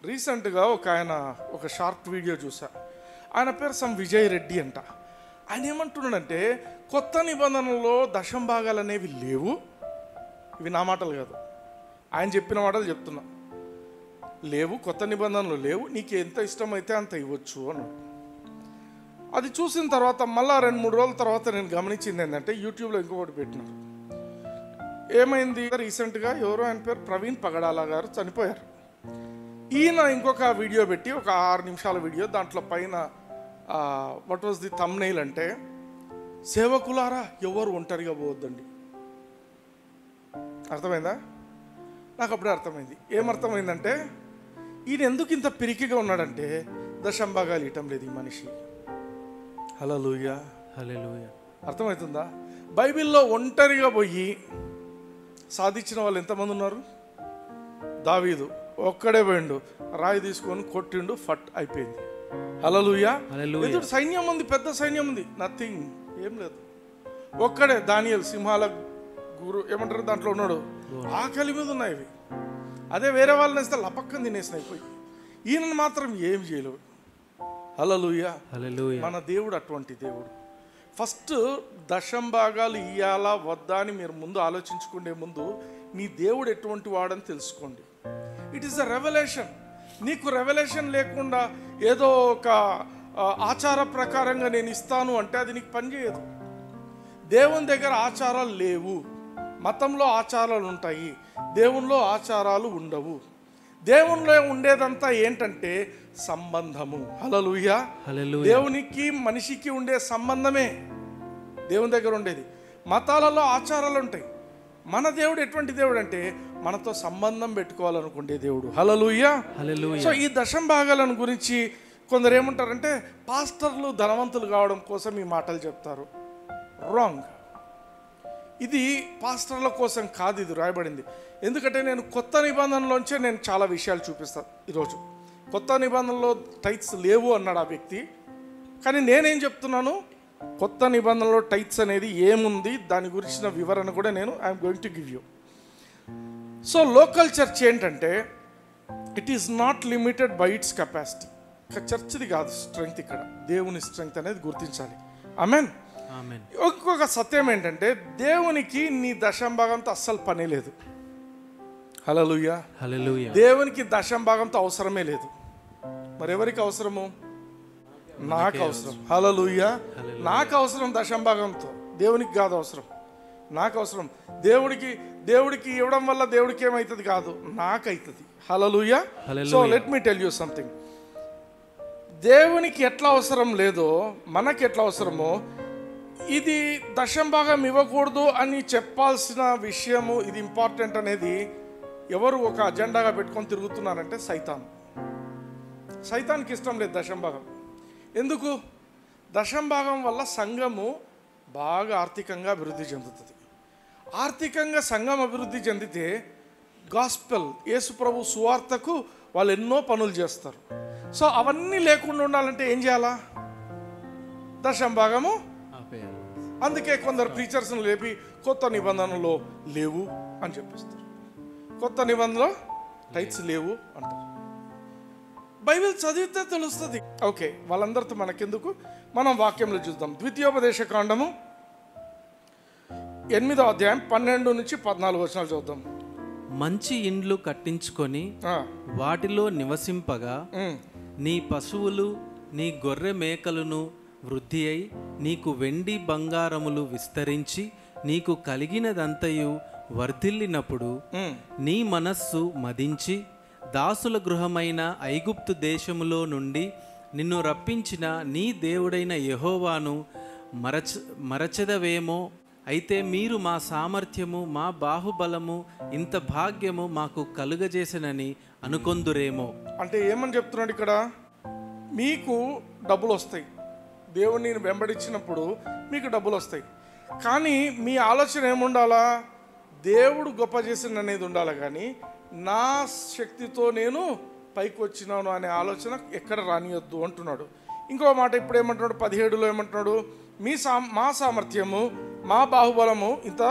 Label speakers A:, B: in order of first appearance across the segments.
A: రీసెంట్గా ఒక short video చూసా. ఆయన పేరు విజయ్ రెడ్డి అంట. ఆయన ఏమంటున్నాడంటే కొత్త నిబంధనలో దశం భాగాలు అనేవి లేవు. ఇవి నా మాటలు కాదు, ఆయన చెప్పిన మాటలు చెప్తున్నా. లేవు, కొత్త నిబంధనలు లేవు, నీకు ఎంత ఇష్టమైతే అంత ఇవ్వచ్చు అన్నాడు. అది చూసిన తర్వాత మళ్ళీ 2-3 రోజుల తర్వాత నేను గమనించింది ఏంటంటే యూట్యూబ్లో ఇంకొకటి పెట్టినారు. ఏమైంది, రీసెంట్గా ఎవరో ఆయన పేరు ప్రవీణ్ పగడాల గారు చనిపోయారు. ఈయన ఇంకొక వీడియో పెట్టి ఒక 6 నిమిషాల వీడియో, దాంట్లో పైన వాట్ వాజ్ ది థంబ్నెయిల్ అంటే సేవకులారా ఎవరు ఒంటరిగా పోవద్దండి. అర్థమైందా? నాకు అప్పుడే అర్థమైంది. ఏమర్థమైందంటే ఈయన ఎందుకు ఇంత పిరికిగా ఉన్నాడంటే దశంభాగాలు ఇవ్వటం లేదు ఈ మనిషి. హల్లెలూయా, హల్లెలూయా. అర్థమవుతుందా? బైబిల్లో ఒంటరిగా పోయి సాధించిన వాళ్ళు ఎంతమంది ఉన్నారు? దావీదు ఒక్కడే పోయిండు, రాయి తీసుకొని కొట్టిండు, ఫట్ అయిపోయింది. హల్లెలూయా. ఎదురు సైన్యం ఉంది, పెద్ద సైన్యం ఉంది, నథింగ్, ఏం లేదు. ఒక్కడే దానియేలు సింహాల గురు ఏమంటారు దాంట్లో ఉన్నాడు, ఆకలి మీద ఉన్నాయి ఇవి. అదే వేరే వాళ్ళని వేస్తే లపక్కని తినేసిన అయిపోయి, ఈయనను మాత్రం ఏం చేయలేవు. హల్లెలూయా, హల్లెలూయా. మన దేవుడు అటువంటి దేవుడు. ఫస్ట్ దశం భాగాలు ఇయ్యాలా వద్దా అని మీరు ముందు ఆలోచించుకునే ముందు మీ దేవుడు ఎటువంటి వాడని తెలుసుకోండి. It is a revolution. నీకు రెవల్యూషన్ లేకుండా ఏదో ఒక ఆచార ప్రకారంగా నేను ఇస్తాను అంటే అది నీకు పనిచేయదు. దేవుని దగ్గర ఆచారాలు లేవు. మతంలో ఆచారాలు ఉంటాయి, దేవునిలో ఆచారాలు ఉండవు. దేవునిలో ఉండేదంతా ఏంటంటే సంబంధము. హల్లెలూయా. దేవునికి మనిషికి ఉండే సంబంధమే దేవుని దగ్గర ఉండేది. మతాలలో ఆచారాలు ఉంటాయి. మన దేవుడు ఎటువంటి దేవుడు అంటే మనతో సంబంధం పెట్టుకోవాలనుకుంటే దేవుడు. హల్లెలూయా. సో ఈ దశం భాగాలను గురించి కొందరు ఏమంటారంటే పాస్టర్లు ధనవంతులు కావడం కోసం ఈ మాటలు చెప్తారు. రాంగ్. ఇది పాస్టర్ల కోసం కాదు ఇది రాయబడింది. ఎందుకంటే నేను కొత్త నిబంధనలోంచే నేను చాలా విషయాలు చూపిస్తాను ఈరోజు. కొత్త నిబంధనలో టైట్స్ లేవు అన్నాడు ఆ వ్యక్తి, కానీ నేనేం చెప్తున్నాను, కొత్త నిబంధనలో టైట్స్ అనేది ఏముంది దాని గురించిన వివరణ కూడా నేను I'm going to give you. So local church ఏంటంటే it is not limited by its capacity. చర్చ్ది కాదు స్ట్రెంగ్త్, ఇక్కడ దేవుని స్ట్రెంగ్త్ అనేది గుర్తించాలి. ఆమేన్. ఇంకొక సత్యం ఏంటంటే దేవునికి నీ దశం భాగంతో అస్సలు పని లేదు. హల్లెలూయా, హల్లెలూయా. దేవునికి దశం భాగంతో అవసరమే లేదు. మరి ఎవరికి అవసరము? నాకు అవసరం. హల్లెలూయా. నాకు అవసరం దశం భాగంతో, దేవునికి కాదు అవసరం, నాకు అవసరం. దేవుడికి ఇవ్వడం వల్ల దేవుడికి ఏమవుతుంది కాదు, నాకు అవుతుంది. Hallelujah. So let me tell you something. దేవునికి ఎట్లా అవసరం లేదో మనకి ఎట్లా అవసరమో ఇది దశం భాగం ఇవ్వకూడదు అని చెప్పాల్సిన విషయము, ఇది ఇంపార్టెంట్ అనేది ఎవరు ఒక అజెండాగా పెట్టుకొని తిరుగుతున్నారంటే సైతానికి ఇష్టం లేదు దశం భాగం. ఎందుకు? దశం భాగం వల్ల సంఘము బాగా ఆర్థికంగా అభివృద్ధి చెందుతుంది. ఆర్థికంగా సంఘం అభివృద్ధి చెందితే గాస్పెల్ యేసు ప్రభు సువార్తకు వాళ్ళు ఎన్నో పనులు చేస్తారు. సో అవన్నీ లేకుండా ఉండాలంటే ఏం చేయాలా? దశం భాగము. అందుకే కొందరు ప్రీచర్స్ని లేపి కొత్త నిబంధనలో లేవు అని చెప్పిస్తారు. కొత్త నిబంధనలో టైట్స్ లేవు అంటారు. బైబిల్ చదివితే తెలుస్తుంది. ఓకే, వాళ్ళందరితో మనకెందుకు, మనం వాక్యంలో చూద్దాం. ద్వితీయోపదేశ కాండము 8వ అధ్యాయం 12 నుంచి 14 వచనాలు చూద్దాం.
B: మంచి ఇండ్లు కట్టించుకొని వాటిలో నివసింపగా నీ పశువులు నీ గొర్రె మేకలను వృద్ధి అయి నీకు వెండి బంగారములు విస్తరించి నీకు కలిగినదంతయు వర్ధిల్లినప్పుడు నీ మనస్సు మదించి దాసుల గృహమైన ఐగుప్తు దేశములో నుండి నిన్ను రప్పించిన నీ దేవుడైన యెహోవాను మరచెదవేమో. అయితే మీరు మా సామర్థ్యము మా బాహుబలము ఇంత భాగ్యము మాకు కలుగజేసనని అనుకొందురేమో.
A: అంటే ఏమని చెప్తున్నాడు ఇక్కడ? మీకు డబ్బులు వస్తాయి, దేవుడిని వెంబడించినప్పుడు మీకు డబ్బులు వస్తాయి, కానీ మీ ఆలోచన ఏముండాలా? దేవుడు గొప్ప చేసిన అనేది ఉండాలి, కానీ నా శక్తితో నేను పైకి వచ్చినాను అనే ఆలోచన ఎక్కడ రానియొద్దు అంటున్నాడు. ఇంకో మాట ఇప్పుడు ఏమంటున్నాడు? 17లో ఏమంటున్నాడు? మా సామర్థ్యము మా బాహుబలము ఇంత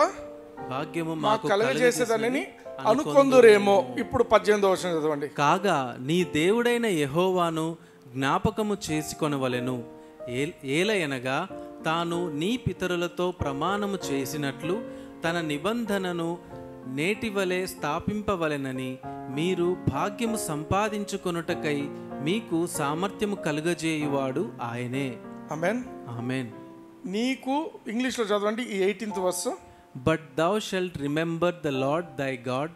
B: భాగ్యము
A: మాకు కలుగజేసేదని అనుకొందురేమో. ఇప్పుడు 18వ వచనం చదవండి.
B: కాగా నీ దేవుడైన యెహోవాను జ్ఞాపకము చేసుకొనవలెను, ఏలయనగా తాను నీ పితరులతో ప్రమాణము చేసినట్లు తన నిబంధనను నేటివలే స్థాపింపవలెనని మీరు భాగ్యము సంపాదించుకొనుటకై మీకు సామర్థ్యము కలుగజేయువాడు ఆయనే.
A: ఆమేన్.
B: ఆమేన్.
A: నీకు ఇంగ్లీష్లో చదవండి ఈ 18th verse.
B: But thou shalt remember the Lord thy God,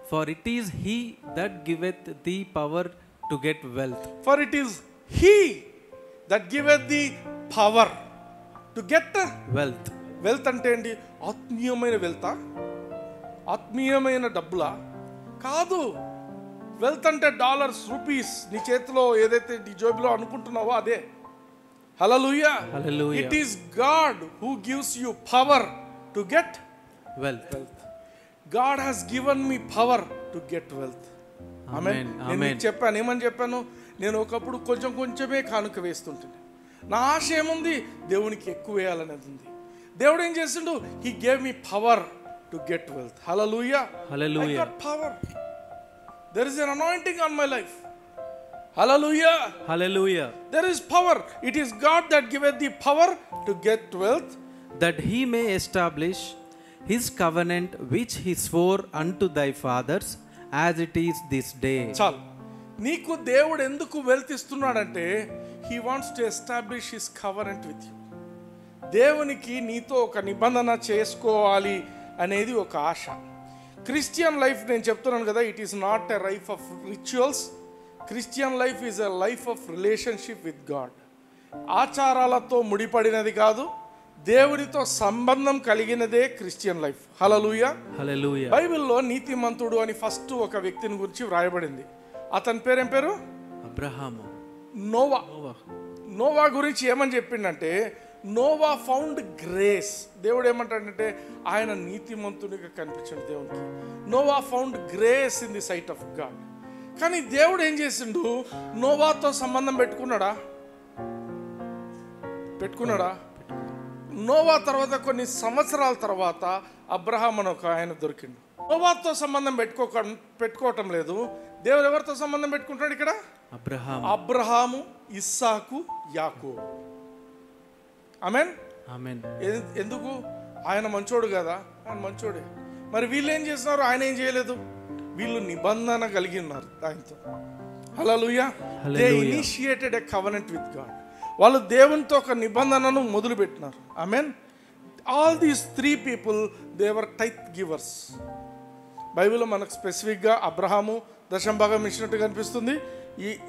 B: for it is he that giveth thee power to get wealth.
A: For it is he that giveth thee power to get
B: wealth.
A: Wealth అంటే ఏంటి? ఆత్మీయమైన వెల్తా? ఆత్మీయమైన డబ్బులా? కాదు. Wealth అంటే dollars, rupees, నీ చేతిలో ఏదైతే నీ జోబులో అనుకుంటున్నావో అదే. హల్లెలూయా.
B: Hallelujah.
A: It is God who gives you power to get
B: wealth.
A: God has given me power to get wealth.
B: Amen.
A: నేను చెప్పాను, ఏమని చెప్పాను? నేను ఒకప్పుడు కొంచెమే కానుక వేస్తుంటాను. నా ఆశ ఏముంది? దేవునికి ఎక్కువ వేయాలనేది ఉంది. దేవుడు ఏం చేసిండు? He gave me power to get wealth. Hallelujah.
B: Hallelujah.
A: I got power. There is an anointing on my life. Hallelujah.
B: Hallelujah.
A: There is power. It is God that giveth the power to get wealth,
B: that he may establish his covenant which he swore unto thy fathers, as it is this day.
A: చాలు. నీకు దేవుడు ఎందుకు wealth ఇస్తున్నాడంటే he wants to establish his covenant with you. దేవునికి నీతో ఒక నిబంధన చేసుకోవాలి అనేది ఒక ఆశ. క్రిస్టియన్ లైఫ్ నేను చెప్తున్నాను కదా, it is not a life of rituals. Christian life is a life of relationship with God. ఆచారాలతో ముడిపడినది కాదు, దేవుడితో సంబంధం కలిగినదే క్రిస్టియన్ లైఫ్. హల్లెలూయా.
B: హల్లెలూయా.
A: బైబిల్లో నీతిమంతుడు అని ఫస్ట్ ఒక వ్యక్తిని గురించి వ్రాయబడింది. అతని పేరేం పేరు?
B: అబ్రహాము.
A: నోవా గురించి ఏమని చెప్పిండంటే, నోవా ఫౌండ్ గ్రేస్. దేవుడు ఏమంటాడంటే ఆయన నీతిమంతునిగా కనిపించాడు దేవునికి. Noah found grace in the sight of God. కానీ దేవుడు ఏం చేసిండు? నోవాతో సంబంధం పెట్టుకున్నాడా? నోవా తర్వాత కొన్ని సంవత్సరాల తర్వాత అబ్రహాం అని ఒక ఆయన దొరికిండు. నోవాతో సంబంధం పెట్టుకోవటం లేదు. దేవుడు ఎవరితో సంబంధం పెట్టుకుంటాడు ఇక్కడ? అబ్రహాము, ఇస్సాకు, యాకోబు. ఆమేన్.
B: ఆమేన్.
A: ఎందుకు? ఆయన మంచోడు కదా, ఆయన మంచోడే. మరి వీళ్ళు ఏం చేస్తున్నారు? ఆయన ఏం చేయలేదు. వీళ్ళు నిబంధన కలిగి ఉన్నారు ఆయనతో. Hallelujah. They initiated a covenant with God. వాళ్ళు దేవునితో ఒక నిబంధనను మొదలు పెట్టినారు. Amen. All these 3 people they were tithe givers. బైబిల్లో మనకు స్పెసిఫిక్గా అబ్రహాము దశంభాగం ఇచ్చినట్టు కనిపిస్తుంది,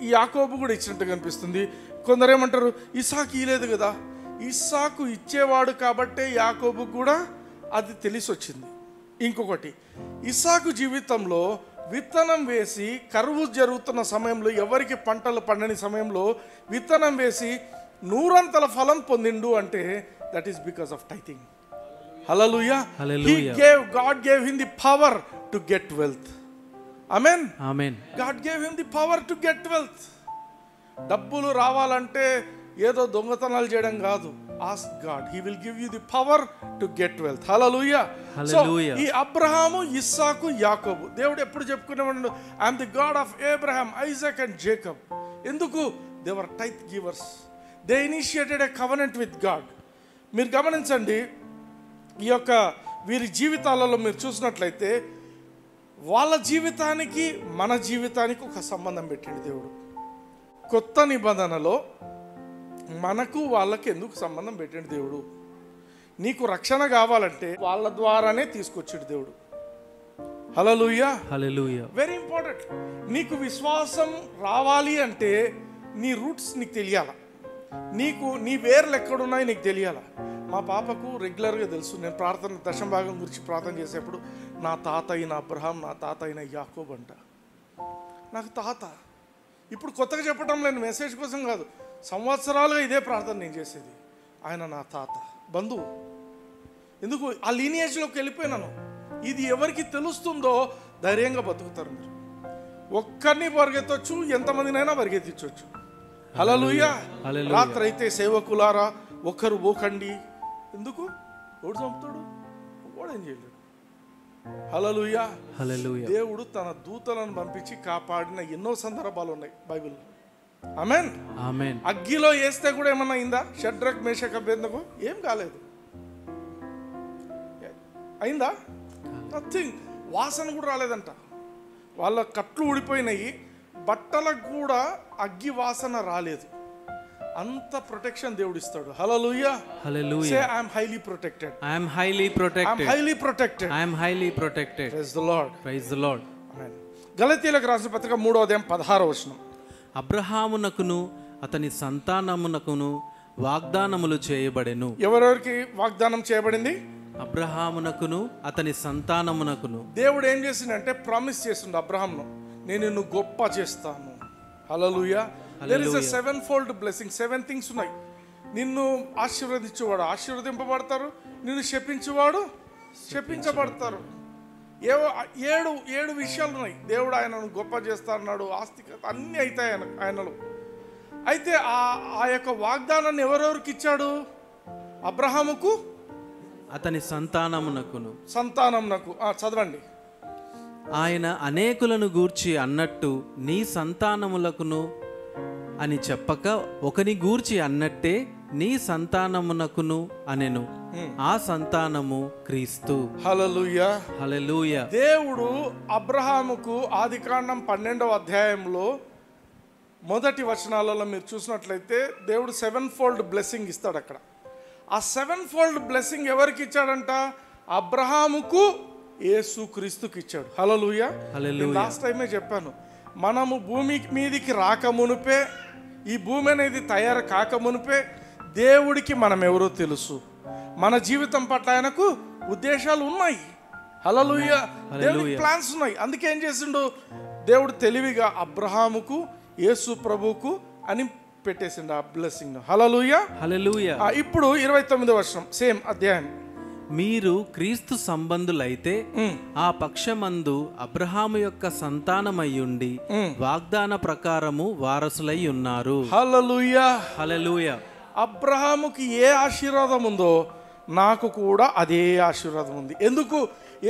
A: ఈ యాకోబు కూడా ఇచ్చినట్టు కనిపిస్తుంది. కొందరు ఏమంటారు ఇస్సాకు ఇలేదు కదా. ఇస్సాకు ఇచ్చేవాడు కాబట్టే యాకోబు కూడా అది తెలిసి వచ్చింది. ఇంకొకటి, ఇస్సాకు జీవితంలో విత్తనం వేసి కరువు జరుగుతున్న సమయంలో, ఎవరికి పంటలు పండని సమయంలో విత్తనం వేసి 100 ఫలం పొందిండు అంటే that is because of tithing. Hallelujah. God gave him the power to get wealth. Amen.
B: Amen.
A: God gave him the power to get wealth. డబ్బులు రావాలంటే ఏదో దొంగతనాలు చేయడం కాదు. Ask God. He will give you the power to get wealth. Hallelujah. So, ఈ అబ్రహాము, ఇస్సాకు, యాకోబు దేవుడు ఎప్పుడు చెప్పుకునేవాడు? I am the God of Abraham, Isaac and Jacob. ఎందుకు? They were tithe givers. They initiated a covenant with God. మీరు గమనించండి, ఈ యొక్క వీరి జీవితాలలో మీరు చూసినట్లయితే వాళ్ళ జీవితానికి మన జీవితానికి ఒక సంబంధం పెట్టిండు దేవుడు. కొత్త నిబంధనలో మనకు వాళ్ళకి ఎందుకు సంబంధం పెట్టిండు దేవుడు? నీకు రక్షణ కావాలంటే వాళ్ళ ద్వారానే తీసుకొచ్చాడు దేవుడు. హల్లెలూయా.
B: హల్లెలూయా.
A: Very important. నీకు విశ్వాసం రావాలి అంటే నీ రూట్స్ నీకు తెలియాల. నీ వేర్లు ఎక్కడున్నాయి నీకు తెలియాల. మా పాపకు రెగ్యులర్గా తెలుసు. నేను ప్రార్థన దశంభాగం గురించి ప్రార్థన చేసేప్పుడు నా తాత అయిన అబ్రహాం, నా తాత అయిన యాకోబు అంట. నాకు తాత. ఇప్పుడు కొత్తగా చెప్పడం లేదు, మెసేజ్ కోసం కాదు, సంవత్సరాలుగా ఇదే ప్రార్థన నేను చేసేది. ఆయన నా తాత, బంధువు. ఎందుకు? ఆ లీనియేజ్లోకి వెళ్ళిపోయినాను. ఇది ఎవరికి తెలుస్తుందో ధైర్యంగా బతుకుతారు మీరు. ఒక్కరిని పరిగెత్తొచ్చు, ఎంతమందినైనా పరిగెత్తించవచ్చు. హల్లెలూయా. రాత్రి అయితే సేవకులారా ఒక్కరు పోకండి. ఎందుకు? ఓడు చంపుతాడు, ఓడేం చేయలేడు. హల్లెలూయా.
B: హల్లెలూయా.
A: దేవుడు తన దూతలను పంపించి కాపాడిన ఎన్నో సందర్భాలు ఉన్నాయి బైబిల్లో. ఆమేన్.
B: ఆమేన్.
A: అగ్గిలో వేస్తే కూడా ఏమన్నా అయిందా? షడ్రక్ మేషక్ అబేద్నెగో ఏం కాలేదు. అయిందా? నథింగ్. వాసన కూడా రాలేదంట. వాళ్ళ కట్లు ఊడిపోయినాయి, బట్టలకు కూడా అగ్గి వాసన రాలేదు. అంత ప్రొటెక్షన్ దేవుడు ఇస్తాడు. Hallelujah.
B: Hallelujah.
A: Say I am highly protected.
B: I am highly protected.
A: Highly protected.
B: I am highly protected.
A: Praise the Lord.
B: Praise the Lord.
A: Amen. గలతీయులకు రాసిన పత్రిక 3:16
B: అబ్రహామునకును అతని సంతానమునకును వాగ్దానములు చేయబడెను.
A: ఎవరెవరికి వాగ్దానం చేయబడింది?
B: అబ్రహామునకును అతని సంతానమునకును.
A: దేవుడు ఏం చేసిండంటే ప్రామిస్ చేసిండు అబ్రహాంను, నేను నిన్ను గొప్ప చేస్తాను. Hallelujah. There is a sevenfold blessing. 7 things ఉన్నాయి. నిన్ను ఆశీర్వదించేవాడు ఆశీర్వదింపబడతారు, నిన్ను శపించేవాడు శపించబడతారు. ఏవో 7 విషయాలు ఉన్నాయి. దేవుడు ఆయనను గొప్ప చేస్తా అన్నాడు, ఆస్తికత అన్నీ అవుతాయి ఆయనలో. అయితే ఆ యొక్క వాగ్దానాన్ని ఎవరెవరికి ఇచ్చాడు? అబ్రహాముకు,
B: అతని సంతానమునకును.
A: సంతానమునకు. చదవండి.
B: ఆయన అనేకులను గూర్చి అన్నట్టు నీ సంతానములకును అని చెప్పక ఒకని గూర్చి అన్నట్టే నీ సంతానమునకును అనెను. ఆ సంతానము క్రీస్తు.
A: హల్లెలూయా.
B: హల్లెలూయా.
A: దేవుడు అబ్రహాముకు ఆదికాండం 12వ అధ్యాయంలో మొదటి వచనాలలో మీరు చూసినట్లయితే దేవుడు 7-fold బ్లెస్సింగ్ ఇస్తాడు అక్కడ. ఆ 7-fold బ్లెస్సింగ్ ఎవరికి ఇచ్చాడంట? అబ్రహాముకు, యేసు క్రీస్తుకి ఇచ్చాడు. హల్లెలూయా. లాస్ట్ టైమే చెప్పాను, మనము భూమి మీదికి రాకమునుపే, ఈ భూమి అనేది తయారు కాకమునుపే దేవుడికి మనం ఎవరో తెలుసు. మన జీవితం పట్ల ఆయనకు ఉద్దేశాలు ఉన్నాయి. హల్లెలూయా. దేవుడికి ప్లాన్స్ ఉన్నాయి. అందుకే ఏం చేసిండు దేవుడు? తెలివిగా అబ్రహాముకు, యేసు ప్రభువుకు అని పెట్టేసిండు ఆ బ్లెస్సింగ్. హల్లెలూయా.
B: హల్లెలూయా.
A: ఇప్పుడు 29వ వచనం, సేమ్ అధ్యాయం.
B: మీరు క్రీస్తు సంబంధులైతే ఆ పక్షమందు అబ్రహాము యొక్క సంతానమయ్యుండి వాగ్దాన ప్రకారము వారసులై ఉన్నారు.
A: హల్లెలూయా.
B: హల్లెలూయా.
A: అబ్రహాముకి ఏ ఆశీర్వాదం ఉందో నాకు కూడా అదే ఆశీర్వాదం ఉంది. ఎందుకు?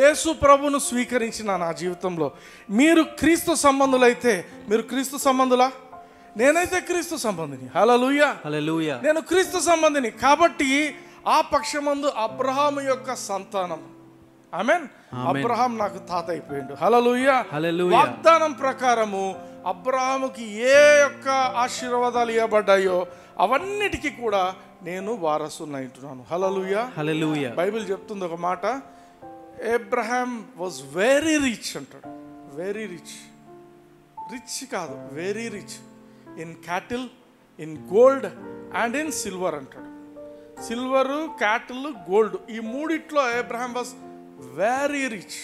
A: యేసు ప్రభును స్వీకరించిన నా జీవితంలో. మీరు క్రీస్తు సంబంధులైతే, మీరు క్రీస్తు సంబంధులా? నేనైతే క్రీస్తు సంబంధిని. హల్లెలూయా.
B: హల్లెలూయా.
A: నేను క్రీస్తు సంబంధిని కాబట్టి ఆ పక్షమందు అబ్రహాము యొక్క సంతానం. ఆమేన్. అబ్రహాం నాకు తాత అయిపోయిండు. హల్లెలూయా.
B: హల్లెలూయా.
A: వాగ్దానం ప్రకారము అబ్రహాముకి ఏ యొక్క ఆశీర్వాదాలు ఇవ్వబడ్డాయో అవన్నిటికీ కూడా నేను వారసుని అంటున్నాను. హల్లెలూయా.
B: హల్లెలూయా.
A: బైబిల్ చెప్తుంది ఒక మాట, అబ్రహాం వాజ్ వెరీ రిచ్ అంటాడు. Very rich. రిచ్ కాదు, very rich in cattle, in gold and in silver అంటాడు. సిల్వరు, క్యాటిల్, గోల్డ్, ఈ మూడిట్లో అబ్రహాం వాజ్ వెరీ రిచ్.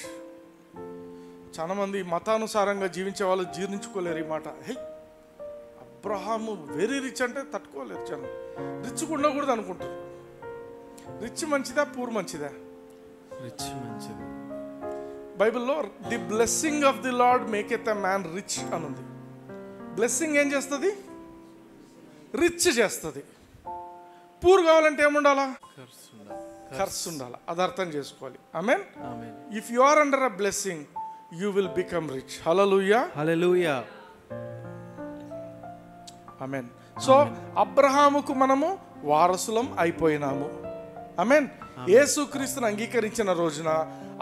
A: చాలా మంది మతానుసారంగా జీవించే వాళ్ళు జీర్ణించుకోలేరు ఈ మాట. హే, అబ్రహాము వెరీ రిచ్ అంటే తట్టుకోలేరు జనం. రిచ్ ఉండకూడదు అనుకుంటారు. రిచ్ మంచిదా, పూర్ మంచిదా?
B: రిచ్ మంచిది.
A: బైబిల్లో the blessing of the Lord maketh a man rich అని ఉంది. బ్లెస్సింగ్ ఏం చేస్తుంది? రిచ్ చేస్తుంది. పూర్ కావాలంటే ఏముండాలా? ఖర్చు ఉండాలి. అది అర్థం చేసుకోవాలి. Amen. If you are under a blessing you will become rich. Hallelujah.
B: Hallelujah.
A: Amen. So అబ్రహాముకు మనము వారసులం అయిపోయినాము. ఆమేన్. యేసుక్రీస్తుని అంగీకరించిన రోజున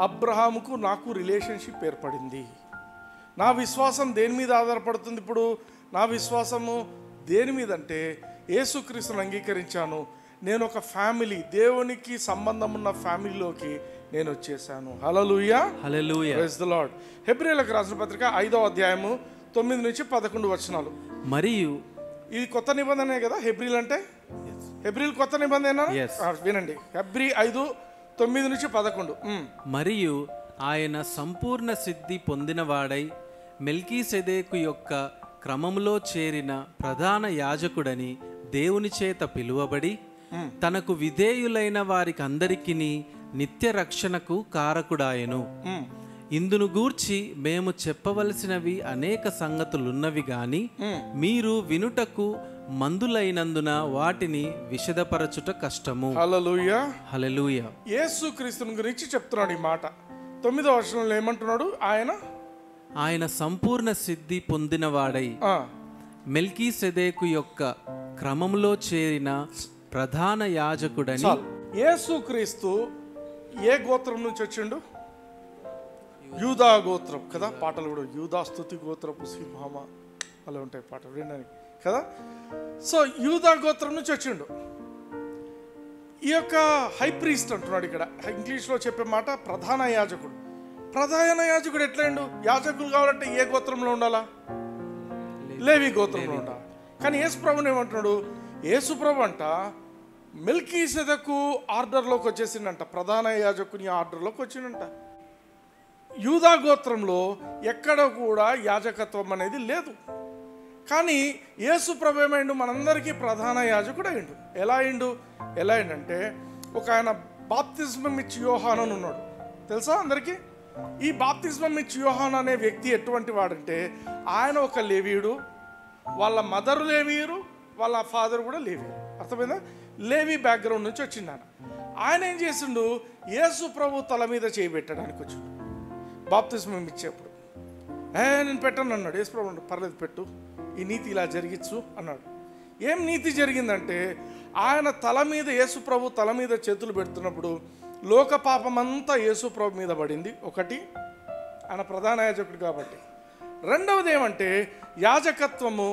A: అబ్రహాముకు నాకు రిలేషన్షిప్ ఏర్పడింది. నా విశ్వాసం దేని మీద ఆధారపడుతుంది? ఇప్పుడు నా విశ్వాసము దేని మీద అంటే యేసుక్రీస్తుని అంగీకరించాను, నేను ఒక ఫ్యామిలీ, దేవునికి సంబంధం ఉన్న ఫ్యామిలీలోకి నేను వచ్చేసాను. Hallelujah.
B: Hallelujah.
A: Praise the Lord. హెబ్రీయులకు రాసిన పత్రిక 5వ అధ్యాయము 9 నుంచి 11 వచనాలు.
B: మరియు
A: ఇది కొత్త నిబంధనే కదా హెబ్రీలు అంటే? హెబ్రీలు కొత్త నిబంధన. వినండి, హెబ్రీ 5:9 నుంచి 11.
B: మరియు ఆయన సంపూర్ణ సిద్ధి పొందినవాడై మెల్కీసెదెకు యొక్క క్రమములో చేరిన ప్రధాన యాజకుడని దేవుని చేత పిలువబడి తనకు విధేయులైన వారికి అందరికీ నిత్య రక్షణకు కారకుడాయెను. ఇందును గూర్చి మేము చెప్పవలసినవి అనేక సంగతులున్నవి గాని మీరు వినుటకు మందులైనందున వాటిని విశదపరచుట కష్టము.
A: హల్లెలూయా.
B: హల్లెలూయా.
A: యేసుక్రీస్తుని గురించి చెప్తున్నాడు ఈ మాట. 9వ వచనంలో ఏమంటున్నాడు?
B: ఆయన సంపూర్ణ సిద్ధి పొందినవాడై మెల్కీసెదెకు యొక్క క్రమంలో చేరిన ప్రధాన యాజకుడని.
A: యేసుక్రీస్తు ఏ గోత్రం నుంచి వచ్చిండు? యూదా గోత్రం కదా. పాటలు కూడా యూదా స్తుతి గోత్రపు సింహమ అలా ఉంటాయి పాటలు వినడానికి కదా. సో యూదా గోత్రం నుంచి వచ్చిండు. ఈ యొక్క హై ప్రీస్ట్ అంటున్నాడు ఇక్కడ, ఇంగ్లీష్లో చెప్పే మాట ప్రధాన యాజకుడు. ప్రధాన యాజకుడు ఎట్లయిండు? యాజకులు కావాలంటే ఏ గోత్రంలో ఉండాలా? లేవి గోత్రంలో ఉండాలి. కానీ యేసుప్రభుని ఏమంటున్నాడు? యేసుప్రభు అంట మెల్కీసెదెకు ఆర్డర్లోకి వచ్చేసిండంట, ప్రధాన యాజకుని ఆర్డర్లోకి వచ్చిండంట. యూదా గోత్రంలో ఎక్కడ కూడా యాజకత్వం అనేది లేదు. కానీ యేసుప్రభు ఏమైండు? మనందరికీ ప్రధాన యాజకుడు అయిండు. ఎలా అయిండంటే ఒక ఆయన బాప్తిస్మం ఇచ్చి యోహాను అని ఉన్నాడు, తెలుసా అందరికీ? ఈ బాప్తిస్మం ఇచ్చి యోహాను అనే వ్యక్తి ఎటువంటి వాడంటే ఆయన ఒక లేవీయుడు, వాళ్ళ మదర్ లేవీయుడు, వాళ్ళ ఫాదర్ కూడా లేవీయుడు. అర్థమైందా? లేవీ బ్యాక్గ్రౌండ్ నుంచి వచ్చింది ఆయన ఏం చేసిండు? యేసు ప్రభు తల మీద చేయబెట్టడానికి వచ్చిండు. బాప్తిస్మం ఇచ్చేప్పుడు నేను పెట్టను అన్నాడు. యేసు ప్రభు అన్నాడు, పర్లేదు పెట్టు, ఈ నీతి ఇలా జరిగించు అన్నాడు. ఏం నీతి జరిగిందంటే ఆయన తల మీద, యేసు ప్రభు తల మీద చేతులు పెడుతున్నప్పుడు లోక పాపమంతా యేసు ప్రభు మీద పడింది. ఒకటి, ఆయన ప్రధాన యాజకుడు కాబట్టి. రెండవది ఏమంటే యాజకత్వము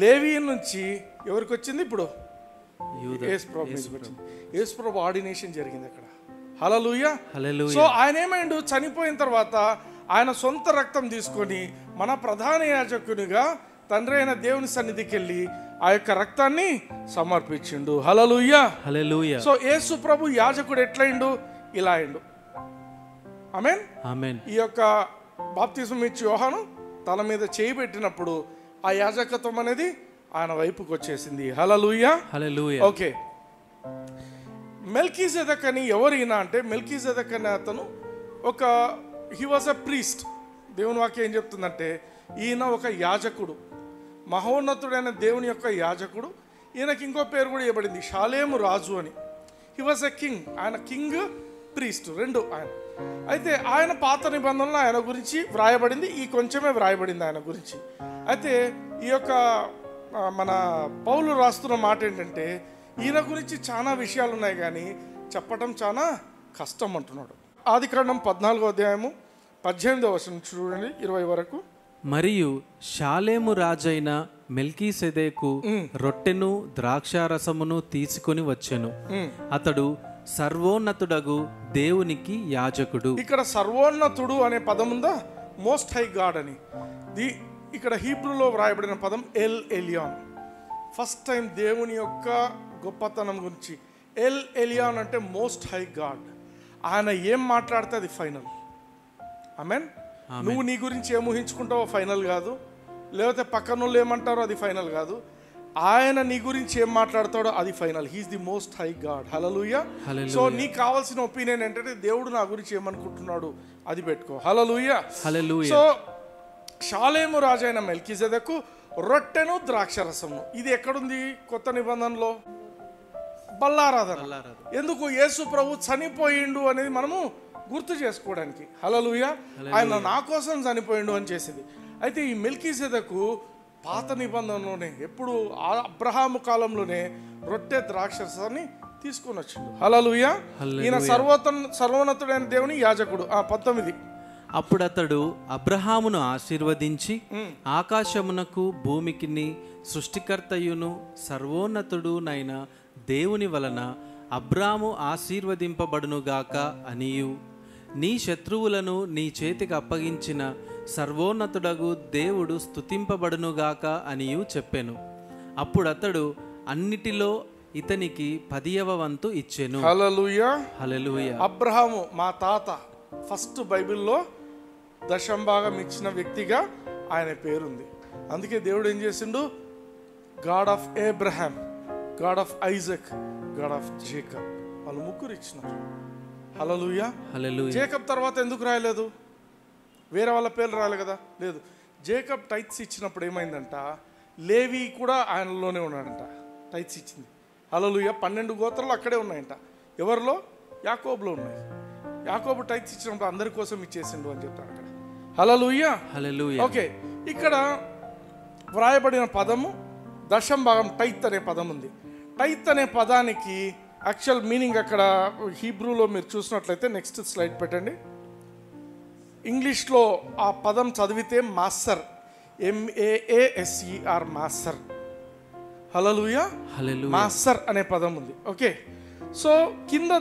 A: లేవీ నుంచి ఎవరికి వచ్చింది? ఇప్పుడు యేసు ప్రభు మీదకి వచ్చింది. యేసు ప్రభు ఆర్డినేషన్ జరిగింది అక్కడ. హల్లెలూయా. సో ఆయన ఏమైండు? చనిపోయిన తర్వాత ఆయన సొంత రక్తం తీసుకొని మన ప్రధాన యాజకునిగా తండ్రి అయిన దేవుని సన్నిధికి వెళ్ళి ఆ యొక్క రక్తాన్ని సమర్పించిండు. హల్లెలూయా.
B: హల్లెలూయా.
A: సో యేసు ప్రభు యాజకుడు ఎట్లయిండు? ఇలా అయిండు. ఆమేన్.
B: ఆమేన్.
A: ఈ యొక్క బాప్తిస్మం ఇచ్చి యోహాను తల మీద చేయి పెట్టినప్పుడు ఆ యాజకత్వం అనేది ఆయన వైపుకి వచ్చేసింది. హల్లెలూయా.
B: హల్లెలూయా.
A: ఓకే. మెల్కీసెదెక్ అని ఎవరైనా అంటే మెల్కీసెదెక్ అనే అతను హీ వాజ్ ఎ ప్రీస్ట్. దేవుని వాక్యం ఏం చెప్తుందంటే ఈయన ఒక యాజకుడు, మహోన్నతుడైన దేవుని యొక్క యాజకుడు. ఈయనకి ఇంకో పేరు కూడా ఇవ్వబడింది, షాలేము రాజు అని. He was a king. ఆయన కింగ్, ప్రీస్ట్ రెండు ఆయన. అయితే ఆయన పాత నిబంధనలో ఆయన గురించి వ్రాయబడింది, ఈ కొంచెమే వ్రాయబడింది ఆయన గురించి. అయితే ఈ యొక్క మన పౌలు రాస్తున్న మాట ఏంటంటే ఈయన గురించి చాలా విషయాలు ఉన్నాయి కానీ చెప్పటం చాలా కష్టం అంటున్నాడు. ఆదికాండం 14వ అధ్యాయము 18వ వచనం చూడండి 20 వరకు.
B: మరియు షాలేము రాజైన మెల్కీసెదెకు రొట్టెను ద్రాక్షారసమును తీసుకొని వచ్చెను. అతడు సర్వోన్నతుడగు దేవునికి యాజకుడు.
A: ఇక్కడ సర్వోన్నతుడు అనే పదం ఉందా? మోస్ట్ హై గాడ్ అని. ఇక్కడ హీబ్రూలో వ్రాయబడిన పదం ఎల్ ఎలియాన్. ఫస్ట్ టైం దేవుని యొక్క గొప్పతనం గురించి ఎల్ ఎలియాన్ అంటే మోస్ట్ హై గాడ్. ఆయన ఏం మాట్లాడితే అది ఫైనల్. ఆమేన్. నువ్వు నీ గురించి ఏం ఊహించుకుంటావో ఫైనల్ కాదు, లేకపోతే పక్కన వాళ్ళు ఏమంటారో అది ఫైనల్ కాదు. ఆయన నీ గురించి ఏం మాట్లాడతాడో అది final. He is the most high God. Hallelujah. So నీకు కావాల్సిన ఒపీనియన్ ఏంటంటే దేవుడు నా గురించి ఏమనుకుంటున్నాడు అది పెట్టుకో. హల్లెలూయా.
B: హల్లెలూయా.
A: సో షాలేము రాజైన మెల్కీసెదెకు రొట్టెను ద్రాక్షరసమును. ఇది ఎక్కడుంది కొత్త నిబంధనలో? బల్లారాధన. ఎందుకు? యేసు ప్రభు చనిపోయిండు అనేది మనము గుర్తు చేసుకోవడానికి. హల్లెలూయా. ఆయన నా కోసం చనిపోయిండు అని చేసింది. అయితే ఈ మెల్కీసెదెకు పాత నిబంధనలోనే ఎప్పుడు అబ్రహాము కాలంలోనే రొట్టె ద్రాక్షరసాన్ని తీసుకొని వచ్చిండు. హల్లెలూయా. ఈయన సర్వోన్నతుడైన దేవుని యాజకుడు. 19.
B: అప్పుడు అతడు అబ్రహామును ఆశీర్వదించి ఆకాశమునకు భూమికిని సృష్టికర్తయును సర్వోన్నతుడునైన దేవుని వలన అబ్రాము ఆశీర్వదింపబడునుగాక అనియు నీ శత్రువులను నీ చేతికి అప్పగించిన సర్వోన్నతుడగు దేవుడు స్తుతింపబడునుగాక అనియు చెప్పెను. అప్పుడు అతడు అన్నిటిలో ఇతనికి 10వ వంతు ఇచ్చెను.
A: హల్లెలూయా.
B: హల్లెలూయా.
A: అబ్రహాము మా తాత ఫస్ట్ బైబిల్లో దశంభాగం ఇచ్చిన వ్యక్తిగా ఆయన పేరుంది. అందుకే దేవుడు ఏం చేసిండు? God of Abraham, God of Isaac, God of Jacob, వాళ్ళు ముగ్గురు ఇచ్చినారు. హల్లెలూయా.
B: హల్లెలూయా.
A: జేకబ్ తర్వాత ఎందుకు రాయలేదు? వేరే వాళ్ళ పేర్లు రాయలేదు కదా? లేదు. జేకబ్ టైట్స్ ఇచ్చినప్పుడు ఏమైందంట, లేవి కూడా ఆయనలోనే ఉన్నాడంట. టైట్స్ ఇచ్చింది. హల్లెలూయా. 12 గోత్రాలు అక్కడే ఉన్నాయంట. ఎవరిలో? యాకోబులో ఉన్నాయి. యాకోబు టైత్ ఇచ్చినప్పుడు అందరి కోసం ఇచ్చేసిండు అని చెప్తాడు అక్కడ. హల్లెలూయా.
B: హల్లెలూయా.
A: ఓకే, ఇక్కడ వ్రాయబడిన పదము దశం భాగం, టైత్ అనే పదం ఉంది. టైత్ అనే పదానికి యాక్చువల్ మీనింగ్ అక్కడ హీబ్రూలో మీరు చూసినట్లయితే, నెక్స్ట్ స్లైడ్ పెట్టండి. ఇంగ్లీష్లో ఆ పదం చదివితే మాస్టర్, MAASER, మాస్టర్. హల్లెలూయా.
B: హల్లెలూయా.
A: మాస్టర్ అనే పదం ఉంది. ఓకే, సో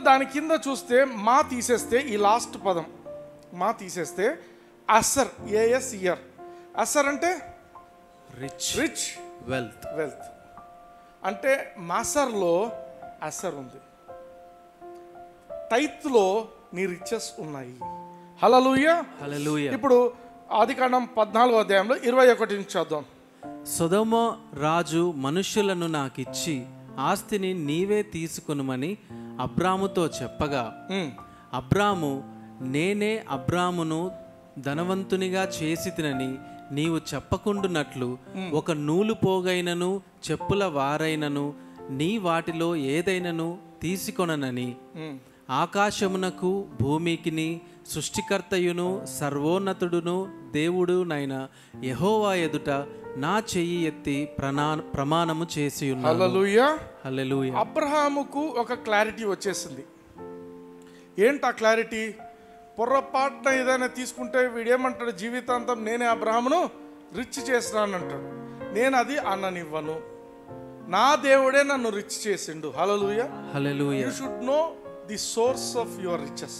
A: దాని కింద చూస్తే మా తీసేస్తే, ఈ లాస్ట్ పదం మా తీసేస్తే అసర్, ASER. అసర్ అంటే రిచ్,
B: వెల్త్.
A: అంటే మాసర్లో అసర్ ఉంది, టైత్లో నీ రిచెస్ ఉన్నాయి. హల్లెలూయా.
B: హల్లెలూయా.
A: ఇప్పుడు ఆదికాండం 14వ అధ్యాయంలో 21 నుంచి చూద్దాం.
B: సొదొమ రాజు మనుష్యులను నాకిచ్చి ఆస్తిని నీవే తీసుకొనుమని అబ్రాముతో చెప్పగా, అబ్రాము నేనే అబ్రామును ధనవంతునిగా చేసి తినని నీవు చెప్పకుండునట్లు ఒక నూలు పోగైనను చెప్పుల వారైనను నీ వాటిలో ఏదైనను తీసుకొననని ఆకాశమునకు భూమికిని సృష్టికర్తయును సర్వోన్నతుడును దేవుడునైన యెహోవా ఎదుట నా చెయ్యి ఎత్తి ప్రమాణము చేసి ఉన్నాను.
A: హల్లెలూయా.
B: హల్లెలూయా.
A: అబ్రహాముకు ఒక క్లారిటీ వచ్చేసింది. ఏంటి ఆ క్లారిటీ? పొర్రపాటున ఏదైనా తీసుకుంటే వీడేమంటాడు, జీవితాంతం నేనే అబ్రహామును రిచ్ చేస్తున్నాను అంటాడు. నేను అది అన్ననివ్వను, నా దేవుడే నన్ను రిచ్ చేసిండు. Hallelujah.
B: Hallelujah.
A: You should know the source of your riches.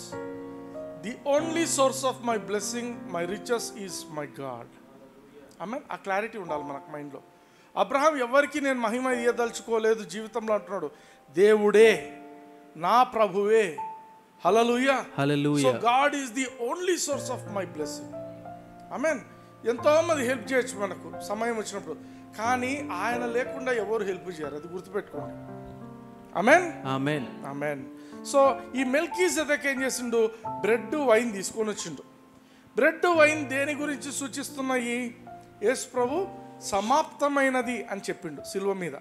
A: The only source of my blessing, my riches is my God. Amen. ఆ క్లారిటీ ఉండాలి మనకు మైండ్లో. అబ్రహాం ఎవరికి నేను మహిమ ఇయ్యదలుచుకోలేదు జీవితంలో అంటున్నాడు, దేవుడే నా ప్రభువే. Hallelujah.
B: Hallelujah.
A: So God is the only source of my blessing. Amen. ఎంతో మంది హెల్ప్ చేయొచ్చు మనకు సమయం వచ్చినప్పుడు, కానీ ఆయన లేకుండా ఎవరు హెల్ప్ చేయరు, అది గుర్తుపెట్టుకోండి. ఆమేన్.
B: ఆమేన్.
A: ఆమేన్. సో ఈ మెల్కీసెదెక్ ఏం చేసిండు, బ్రెడ్ వైన్ తీసుకొని వచ్చిండు. బ్రెడ్ వైన్ దేని గురించి సూచిస్తున్నాయి? యేసు ప్రభు సమాప్తమైనది అని చెప్పిండు సిలువ మీద.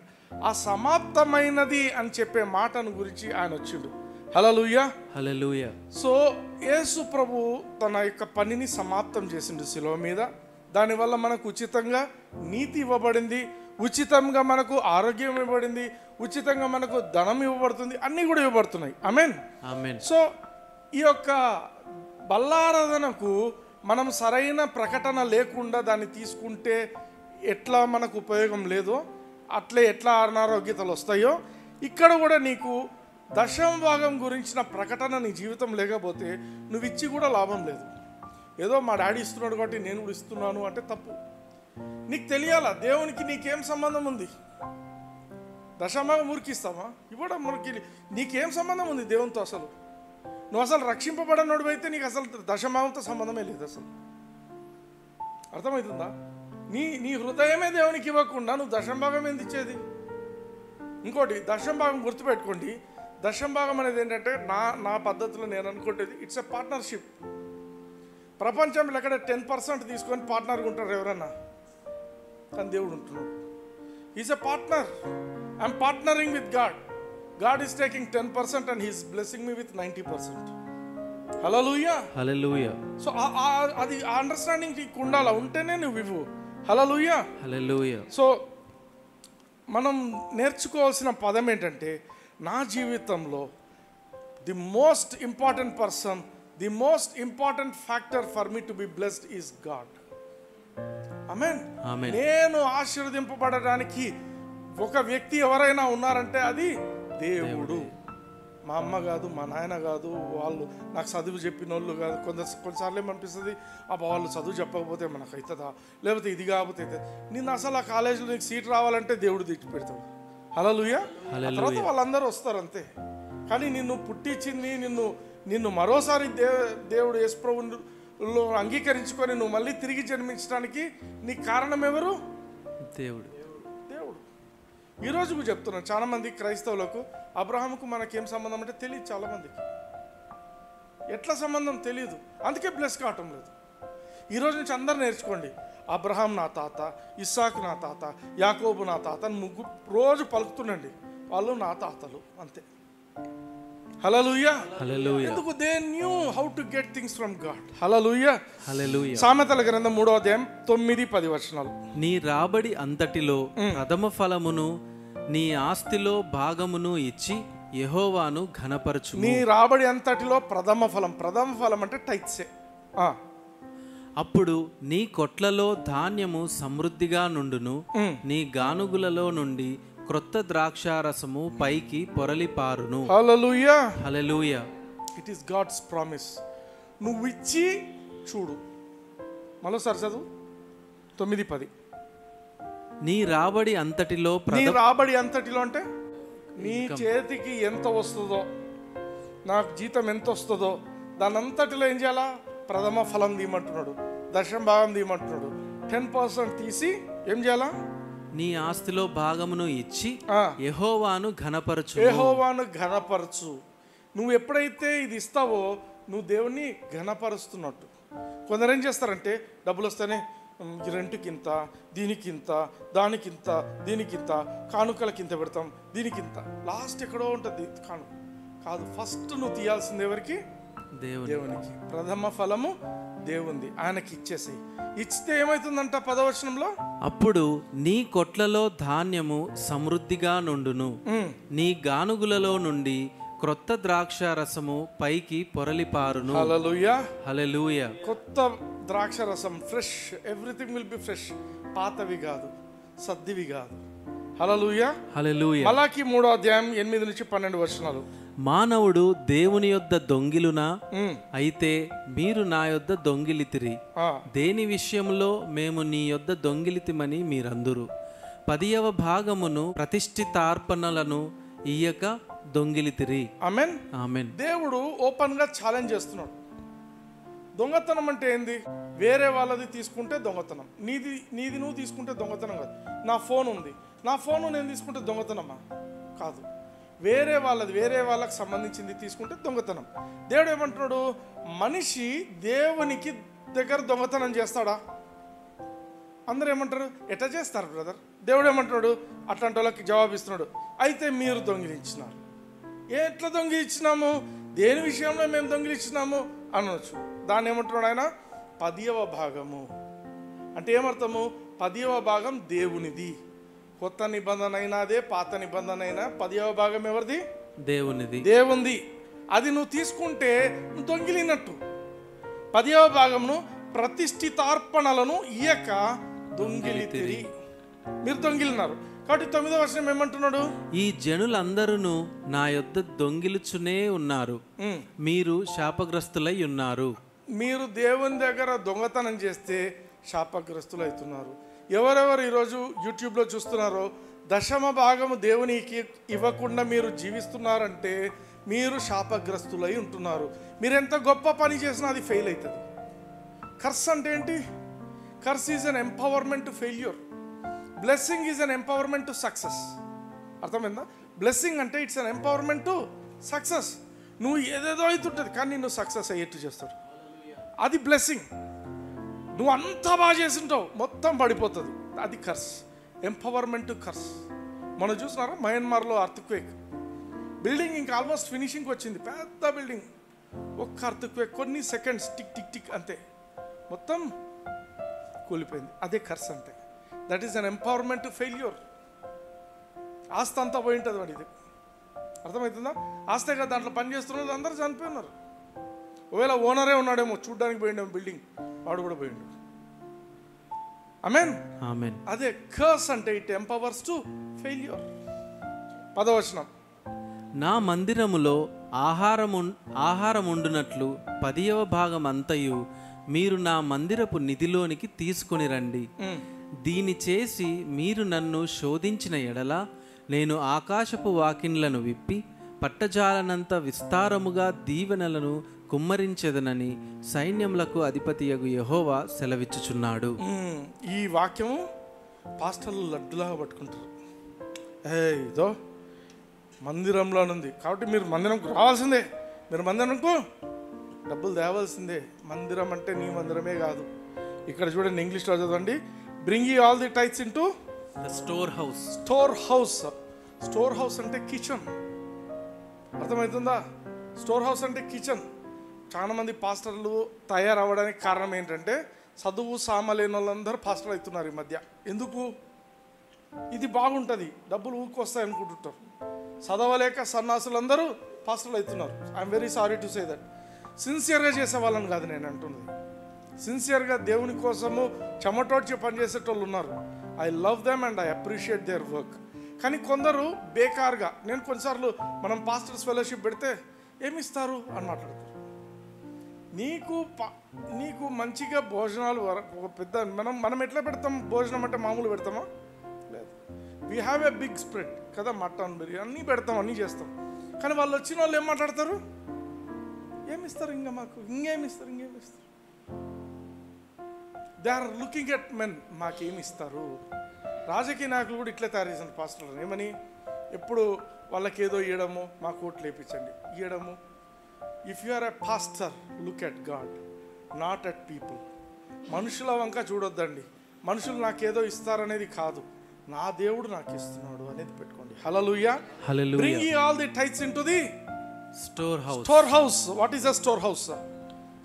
A: ఆ సమాప్తమైనది అని చెప్పే మాటను గురించి ఆయన వచ్చిండు. హల్లెలూయా.
B: హల్లెలూయా.
A: సో యేసు ప్రభు తన యొక్క పనిని సమాప్తం చేసిండు సిలువ మీద. దానివల్ల మనకు ఉచితంగా నీతి ఇవ్వబడింది, ఉచితంగా మనకు ఆరోగ్యం ఇవ్వబడింది, ఉచితంగా మనకు ధనం ఇవ్వబడుతుంది, అన్నీ కూడా ఇవ్వబడుతున్నాయి. ఆమేన్.
B: ఆమేన్.
A: సో ఈ యొక్క బల్లారాధనకు మనం సరైన ప్రకటన లేకుండా దాన్ని తీసుకుంటే ఎట్లా మనకు ఉపయోగం లేదో, అట్లే ఎట్లా అనారోగ్యతలు వస్తాయో, ఇక్కడ కూడా నీకు దశమ భాగం గురించిన ప్రకటన నీ జీవితం లేకపోతే నువ్వు ఇచ్చి కూడా లాభం లేదు. ఏదో మా డాడీ ఇస్తున్నాడు కాబట్టి నేను కూడా ఇస్తున్నాను అంటే తప్పు. నీకు తెలియాలా దేవునికి నీకేం సంబంధం ఉంది. దశమభాగం ఊరికిస్తావా? ఇవ్వడం మురికి. నీకేం సంబంధం ఉంది దేవునితో? అసలు నువ్వు అసలు రక్షింపబడనోడు అయితే నీకు అసలు దశమభాగంతో సంబంధమే లేదు. అసలు అర్థమవుతుందా? నీ హృదయమే దేవునికి ఇవ్వకుండా నువ్వు దశమభాగం ఎందుకు ఇచ్చేది? ఇంకోటి, దశమభాగం గుర్తుపెట్టుకోండి. దశమభాగం అనేది ఏంటంటే నా పద్ధతిలో నేను అనుకుంటేది ఇట్స్ ఎ పార్ట్నర్షిప్. ప్రపంచంలో ఎక్కడ 10% తీసుకొని పార్ట్నర్గా ఉంటారు ఎవరన్నా? కానీ దేవుడు ఉంటున్నాడు. Is a partner. I'm partnering with God. God is taking 10% and he's blessing me with 90%. Hallelujah.
B: Hallelujah.
A: So అది ఆ అండర్స్టాండింగ్ నీకు ఉండాలా, ఉంటేనే నువ్వు ఇవ్వు. హల్లెలూయా.
B: హల్లెలూయా.
A: సో మనం నేర్చుకోవాల్సిన పదం ఏంటంటే, నా జీవితంలో the most important person, the most important factor for me to be blessed is God. Amen. నేను ఆశీర్వదింపబడడానికి ఒక వ్యక్తి ఎవరైనా ఉన్నారంటే అది దేవుడు. మా అమ్మ కాదు, మా నాయన కాదు, వాళ్ళు నాకు చదువు చెప్పిన వాళ్ళు కాదు. కొన్నిసార్లు ఏమనిపిస్తుంది, అబ్బా వాళ్ళు చదువు చెప్పకపోతే మనకు అవుతుందా, లేకపోతే ఇది కాకపోతే నిన్ను అసలు ఆ కాలేజీలో నీకు సీట్ రావాలంటే దేవుడు తెచ్చి పెడతాడు. హల్లెలూయా. తర్వాత వాళ్ళందరూ వస్తారు అంతే. కానీ నిన్ను పుట్టించింది, నిన్ను మరోసారి దేవుడు యేసు ప్రభువులో అంగీకరించుకొని నువ్వు మళ్ళీ తిరిగి జన్మించడానికి నీకు కారణం ఎవరు? దేవుడు. ఈరోజు చెప్తున్నాను, చాలా మంది క్రైస్తవులకు అబ్రహాముకు మనకేం సంబంధం అంటే తెలియదు. చాలా మందికి ఎట్లా సంబంధం తెలియదు, అందుకే బ్లెస్ కావటం లేదు. ఈరోజు నుంచి అందరు నేర్చుకోండి, అబ్రహాం నా తాత, ఇస్సాకు నా తాత, యాకోబు నా తాత అని ముగ్గురు రోజు పలుకుతుండండి. వాళ్ళు నా తాతలు అంతే. హల్లెలూయా.
B: హల్లెలూయా.
A: ఎందుకు? They knew how to get things from God. Hallelujah.
B: Hallelujah.
A: సామెతల గ్రంథం 3వ అధ్యాయం 9-10 వచనాలు.
B: నీ రాబడి అంతటిలో ప్రథమ ఫలమును నీ ఆస్తిలో భాగమును ఇచ్చి యెహోవాను ఘనపరచు.
A: నీ రాబడి అంతటిలో ప్రథమ ఫలం అంటే టైత్సే.
B: అప్పుడు నీ కొట్లలో ధాన్యము సమృద్ధిగా నుండును, నీ గానుగులలో నుండి క్రొత్త ద్రాక్షారసము పైకి పొరలి పారును.
A: Hallelujah.
B: Hallelujah.
A: It is God's promise. నువ్వు ఇచ్చి చూడు. మరోసారి చదువు 9-10.
B: నీ రాబడి అంతటిలో
A: నీ రాబడి అంతటిలో అంటే నీ చేతికి ఎంత వస్తుందో, నాకు జీతం ఎంత వస్తుందో దాని అంతటిలో ఏం చేయాలా? ప్రథమ ఫలం తీయమంటున్నాడు, దశమ భాగం తీయమంటున్నాడు. 10% తీసి ఏం చేయాలా?
B: నీ ఆస్తిలో భాగమును ఇచ్చి యెహోవాను ఘనపరచు.
A: యెహోవాను ఘనపరచు. నువ్వు ఎప్పుడైతే ఇది ఇస్తావో నువ్వు దేవుణ్ణి ఘనపరుస్తున్నట్టు. కొందరు ఏం చేస్తారంటే డబ్బులు వస్తేనే రెంట్కింత, దీనికింత, దానికింత, దీనికింత, కానుకలకింత పెడతాం, దీనికింత, లాస్ట్ ఎక్కడో ఉంటుంది కానుక. కాదు, ఫస్ట్ నువ్వు తీయాల్సింది ఎవరికి? దేవునికి. ప్రథమ ఫలము దేవుంది, ఆయనకి ఇచ్చేసి. ఇచ్చితే ఏమైతుందంట 10వ వచనంలో? అప్పుడు
B: నీ కొట్లలో ధాన్యము సమృద్ధిగా నుండును, నీ గానుగులలో నుండి క్రొత్త ద్రాక్షారసము పైకి పొరలిపారును.
A: హల్లెలూయా.
B: హల్లెలూయా.
A: కొత్త ద్రాక్షరసం, fresh, everything will be fresh. పాతవి కాదు, సద్దివి కాదు. హల్లెలూయా.
B: హల్లెలూయా.
A: మలాకి 3వ అధ్యాయం 8-12 వచనాలు.
B: మానవుడు దేవుని యొద్ద దొంగిలునా? అయితే మీరు నా యొద్ద దొంగిలితిరి. దేని విషయంలో మేము నీ యొద్ద దొంగిలితిమని మీరందురు. 10వ భాగమును ప్రతిష్ఠితార్పణలను ఇయ్యక దొంగిలితిరి.
A: ఆమేన్.
B: ఆమేన్.
A: దేవుడు ఓపెన్ గా ఛాలెంజ్ చేస్తున్నాడు. దొంగతనం అంటే ఏంది? వేరే వాళ్ళది తీసుకుంటే దొంగతనం. నీది నువ్వు తీసుకుంటే దొంగతనం కాదు. నా ఫోన్ ఉంది, నా ఫోన్ నేను తీసుకుంటే దొంగతనమా? కాదు. వేరే వాళ్ళకి సంబంధించింది తీసుకుంటే దొంగతనం. దేవుడు ఏమంటున్నాడు? మనిషి దేవునికి దగ్గర దొంగతనం చేస్తాడా? అందరూ ఏమంటారు? ఎట్లా చేస్తారు బ్రదర్? దేవుడు ఏమంటున్నాడు? అట్లాంటి వాళ్ళకి జవాబిస్తున్నాడు, అయితే మీరు దొంగిలించినారు. ఎట్లా దొంగిలించినాము? దేని విషయంలో మేము దొంగిలించినాము అనవచ్చు. దాన్ని ఏమంటున్నాడు ఆయన? 10వ భాగము. అంటే ఏమర్థము? 10వ భాగం దేవునిది. కొత్త నిబంధన అయినా అదే, పాత నిబంధన అయినా 10వ భాగం ఎవరిది? దేవునిది. దేవుంది. అది నువ్వు తీసుకుంటే నువ్వు దొంగిలినట్టు. 10వ భాగంను ప్రతిష్ఠితార్పణలను ఇయ్యక దొంగిలితిరి. మీరు దొంగిలినారు. కాబట్టి 9వ వచనం ఏమంటున్నాడు? ఈ
B: జనులందరూ నా యొద్ద దొంగిలుచునే ఉన్నారు, మీరు శాపగ్రస్తులై ఉన్నారు.
A: మీరు దేవుని దగ్గర దొంగతనం చేస్తే శాపగ్రస్తులు అవుతున్నారు. ఎవరెవరు ఈరోజు యూట్యూబ్లో చూస్తున్నారో దశమ భాగము దేవునికి ఇవ్వకుండా మీరు జీవిస్తున్నారంటే మీరు శాపగ్రస్తులై ఉంటున్నారు. మీరు ఎంత గొప్ప పని చేసినా అది ఫెయిల్ అవుతుంది. కర్స్ అంటే ఏంటి? Curse is an empowerment to failure. Blessing is an empowerment to success. అర్థమైందా? బ్లెస్సింగ్ అంటే it's an empowerment to success. నువ్వు ఏదేదో అవుతుంటుంది కానీ నువ్వు సక్సెస్ అయ్యేట్టు చేస్తాడు. అది బ్లెస్సింగ్. నువ్వు అంతా బాగా చేసింటావు, మొత్తం పడిపోతుంది. అది కర్స్. Empowerment to curse. మనం చూసినారా మయన్మార్లో అర్త్క్వేక్, బిల్డింగ్ ఇంకా ఆల్మోస్ట్ ఫినిషింగ్కి వచ్చింది, పెద్ద బిల్డింగ్. ఒక్క అర్త్క్వేక్ కొన్ని సెకండ్స్ టిక్ టిక్ టిక్ అంతే మొత్తం కూలిపోయింది. అదే కర్స్ అంటే. That is an empowerment to failure. ఆస్తి అంతా పోయి ఉంటుంది వాడిది. అర్థమవుతుందా? ఆస్తే కదా దాంట్లో పని చేస్తున్నారు, అందరూ చనిపోయినారు. ఒకవేళ ఓనరే ఉన్నాడేమో, చూడ్డానికి పోయిండేమో బిల్డింగ్, వాడు కూడా పోయిండు. ఆమేన్. ఆమేన్. అదే కర్స్ అంటే ఇట్ ఎంపవర్స్ టు ఫెయిల్యూర్. 10వ వచనం.
B: నా మందిరములో ఆహారముండునట్లు 10వ భాగం అంతయు మీరు నా మందిరపు నిధిలోనికి తీసుకుని రండి. దీని చేసి మీరు నన్ను శోధించిన ఎడల నేను ఆకాశపు వాకిన్లను విప్పి పట్టజాలనంత విస్తారముగా దీవెనలను కుమ్మరించెదనని సైన్యములకు అధిపతియగు యెహోవా సెలవిచ్చుచున్నాడు.
A: ఈ వాక్యం పాస్టర్లు లడ్డులాగా పట్టుకుంటారు. ఇదో మందిరంలో ఉంది కాబట్టి మీరు మందిరంకు రావాల్సిందే, మీరు మందిరంకు డబ్బులు తేవాల్సిందే. మందిరం అంటే నీ మందిరమే కాదు. ఇక్కడ చూడండి, ఇంగ్లీష్లో చదవండి. Bring you all the tights in to
B: store house.
A: Storehouse. Storehouse అంటే కిచెన్. అర్థమవుతుందా? స్టోర్ హౌస్ అంటే కిచెన్. చాలామంది పాస్టర్లు తయారవ్వడానికి కారణం ఏంటంటే చదువు సామలేని వాళ్ళందరూ పాస్టర్ అవుతున్నారు ఈ మధ్య. ఎందుకు? ఇది బాగుంటుంది, డబ్బులు ఊరికొస్తాయి అనుకుంటుంటారు. చదవలేక సన్నాసులందరూ పాస్టర్లు అవుతున్నారు. I'm very sorry to say that. సిన్సియర్గా చేసే వాళ్ళని కాదు నేను అంటున్నది. సిన్సియర్గా దేవుని కోసము చెమటోడ్చి పనిచేసేటోళ్ళు ఉన్నారు. I love them and I appreciate their work. కానీ కొందరు బేకార్గా, నేను కొన్నిసార్లు మనం పాస్టర్స్ ఫెలోషిప్ పెడితే ఏమిస్తారు అని మాట్లాడతారు. నీకు మంచిగా భోజనాలు ఒక పెద్ద మనం ఎట్లా పెడతాం? భోజనం అంటే మామూలు పెడతామా? లేదు. We have a big spread కదా, మటన్ బిర్యానీ అన్నీ పెడతాం, అన్నీ చేస్తాం. కానీ వాళ్ళు వచ్చిన వాళ్ళు ఏం మాట్లాడతారు? ఏమిస్తారు ఇంకా మాకు, ఇంకేమిస్తారు? They are looking at men, మాకేమిస్తారు? రాజకీయ నాయకులు కూడా ఇట్లే తయారు చేసిన పాస్టర్లు. ఏమని? ఎప్పుడు వాళ్ళకి ఏదో ఇవ్వడము, మాకు ఓట్లు వేయించండి ఇవ్వడము. If you are a pastor, look at God, not at people. మనుషుల వంక చూడొద్దండి. మనుషులు నాకేదో ఇస్తారనేది కాదు, నా దేవుడు నాకు ఇస్తున్నాడు అనేది పెట్టుకోండి. Hallelujah. Bring all the tithes into the
B: storehouse.
A: Storehouse. What is a storehouse?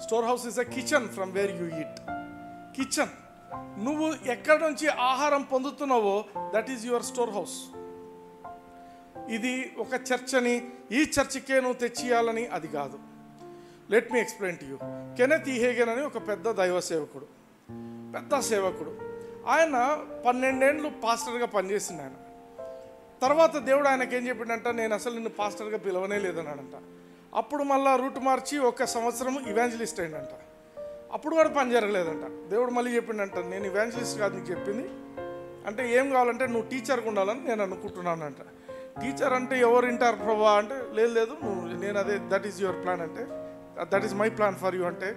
A: Storehouse is a kitchen from where you eat. Kitchen. నువ్వు ఎక్కడి నుంచి ఆహారం పొందుతున్నావో that is your storehouse. ఇది ఒక చర్చని, ఈ చర్చికే నువ్వు తెచ్చియాలని అది కాదు. Let me explain to you. Kenneth E Hagin అని ఒక పెద్ద దైవ సేవకుడు, పెద్ద సేవకుడు. ఆయన 12 ఏళ్ళు పాస్టర్గా పనిచేసింది. ఆయన తర్వాత దేవుడు ఆయనకి ఏం చెప్పిండంట, నేను అసలు నిన్ను పాస్టర్గా పిలవనే లేదన్నాడంట. అప్పుడు మళ్ళీ రూట్ మార్చి 1 సంవత్సరం ఇవాంజలిస్ట్ అయిందంట. అప్పుడు కూడా పని జరగలేదంట. దేవుడు మళ్ళీ చెప్పిండంట, నేను ఇవాంజలిస్ట్ కాదు నీకు చెప్పింది, అంటే ఏం కావాలంటే నువ్వు టీచర్గా ఉండాలని నేను అనుకుంటున్నానంట. టీచర్ అంటే ఎవరు వింటారు ప్రభా అంటే, లేదు నువ్వు, నేను అదే, దట్ ఈస్ యువర్ ప్లాన్ అంటే, that is my plan for you అంటే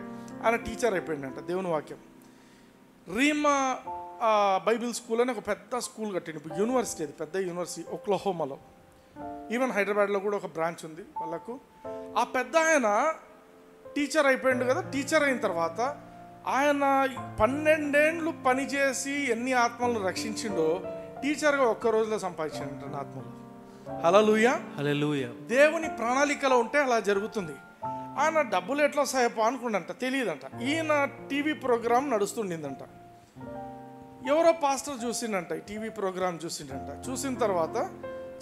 A: ఆయన టీచర్ అయిపోయిందంట. దేవుని వాక్యం. రీమా బైబిల్ స్కూల్ అని ఒక పెద్ద స్కూల్ కట్టింది. ఇప్పుడు యూనివర్సిటీ, అది పెద్ద యూనివర్సిటీ ఒక్లహోమాలో. ఈవెన్ హైదరాబాద్లో కూడా ఒక బ్రాంచ్ ఉంది వాళ్ళకు. ఆ పెద్ద ఆయన టీచర్ అయిపోయిండు కదా. టీచర్ అయిన తర్వాత ఆయన 12 ఏళ్ళు పనిచేసి ఎన్ని ఆత్మలను రక్షించిండో టీచర్గా ఒక్క రోజులో సంపాదించాడంట ఆత్మలు. హల్లెలూయా.
B: హల్లెలూయా.
A: దేవుని ప్రణాళికలో ఉంటే అలా జరుగుతుంది. ఆయన డబ్బులు ఎట్లా సాయపో అనుకుండంట, తెలియదంట. ఈయన టీవీ ప్రోగ్రాం నడుస్తుండిందంట. ఎవరో పాస్టర్ చూసిండంట, ఈ టీవీ ప్రోగ్రాం చూసిండంట. చూసిన తర్వాత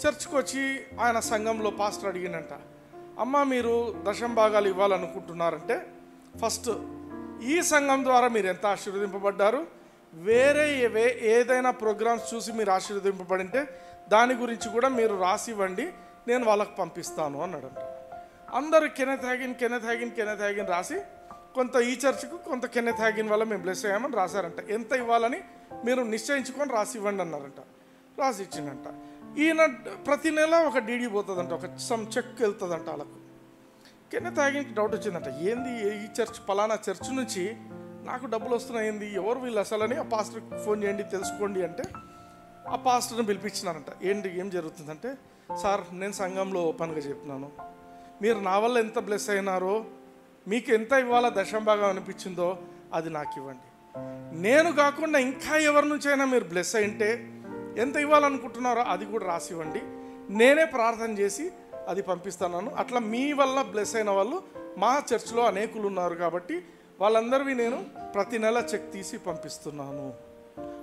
A: చర్చ్కి వచ్చి ఆయన సంఘంలో పాస్టర్ అడిగిండంట, అమ్మ మీరు 10 భాగాలు ఇవ్వాలనుకుంటున్నారంటే ఫస్ట్ ఈ సంఘం ద్వారా మీరు ఎంత ఆశీర్వదింపబడ్డారు, వేరే ఏదైనా ప్రోగ్రామ్స్ చూసి మీరు ఆశీర్వదింపబడింటే దాని గురించి కూడా మీరు రాసి ఇవ్వండి, నేను వాళ్ళకి పంపిస్తాను అన్నాడంట. అందరూ కెనెత్ హ్యాగిన్ రాసి, కొంత ఈ చర్చ్కు, కొంత కెనెత్ హ్యాగిన్ వల్ల మేము బ్లెస్ అయ్యామని రాశారంట. ఎంత ఇవ్వాలని మీరు నిశ్చయించుకొని రాసి ఇవ్వండి అన్నారంట. రాసి ఇచ్చిందంట. ఈయన ప్రతి నెల ఒక డీడీ పోతుందంట, ఒక సమ్ చెక్ వెళ్తుందంట వాళ్ళకు. కెనెత్ హ్యాగిన్కి డౌట్ వచ్చిందంట, ఏంది ఈ చర్చ్, పలానా చర్చ్ నుంచి నాకు డబ్బులు వస్తున్నాయి, ఏంది, ఎవరు వీళ్ళు అసలని ఆ పాస్టర్కి ఫోన్ చేయండి తెలుసుకోండి అంటే ఆ పాస్టర్ని పిలిపించినారంట. ఏం జరుగుతుందంటే, సార్ నేను సంఘంలో ఓపెన్గా చెప్తున్నాను, మీరు నా వల్ల ఎంత బ్లెస్ అయినారో, మీకు ఎంత ఇవ్వాలో 10 భాగం అనిపించిందో అది నాకు ఇవ్వండి. నేను కాకుండా ఇంకా ఎవరి నుంచైనా మీరు బ్లెస్ అయింటే ఎంత ఇవ్వాలనుకుంటున్నారో అది కూడా రాసి ఇవ్వండి, నేనే ప్రార్థన చేసి అది పంపిస్తున్నాను. అట్లా మీ వల్ల బ్లెస్ అయిన వాళ్ళు మా చర్చ్లో అనేకులు ఉన్నారు కాబట్టి వాళ్ళందరివి నేను ప్రతి నెల చెక్ తీసి పంపిస్తున్నాను.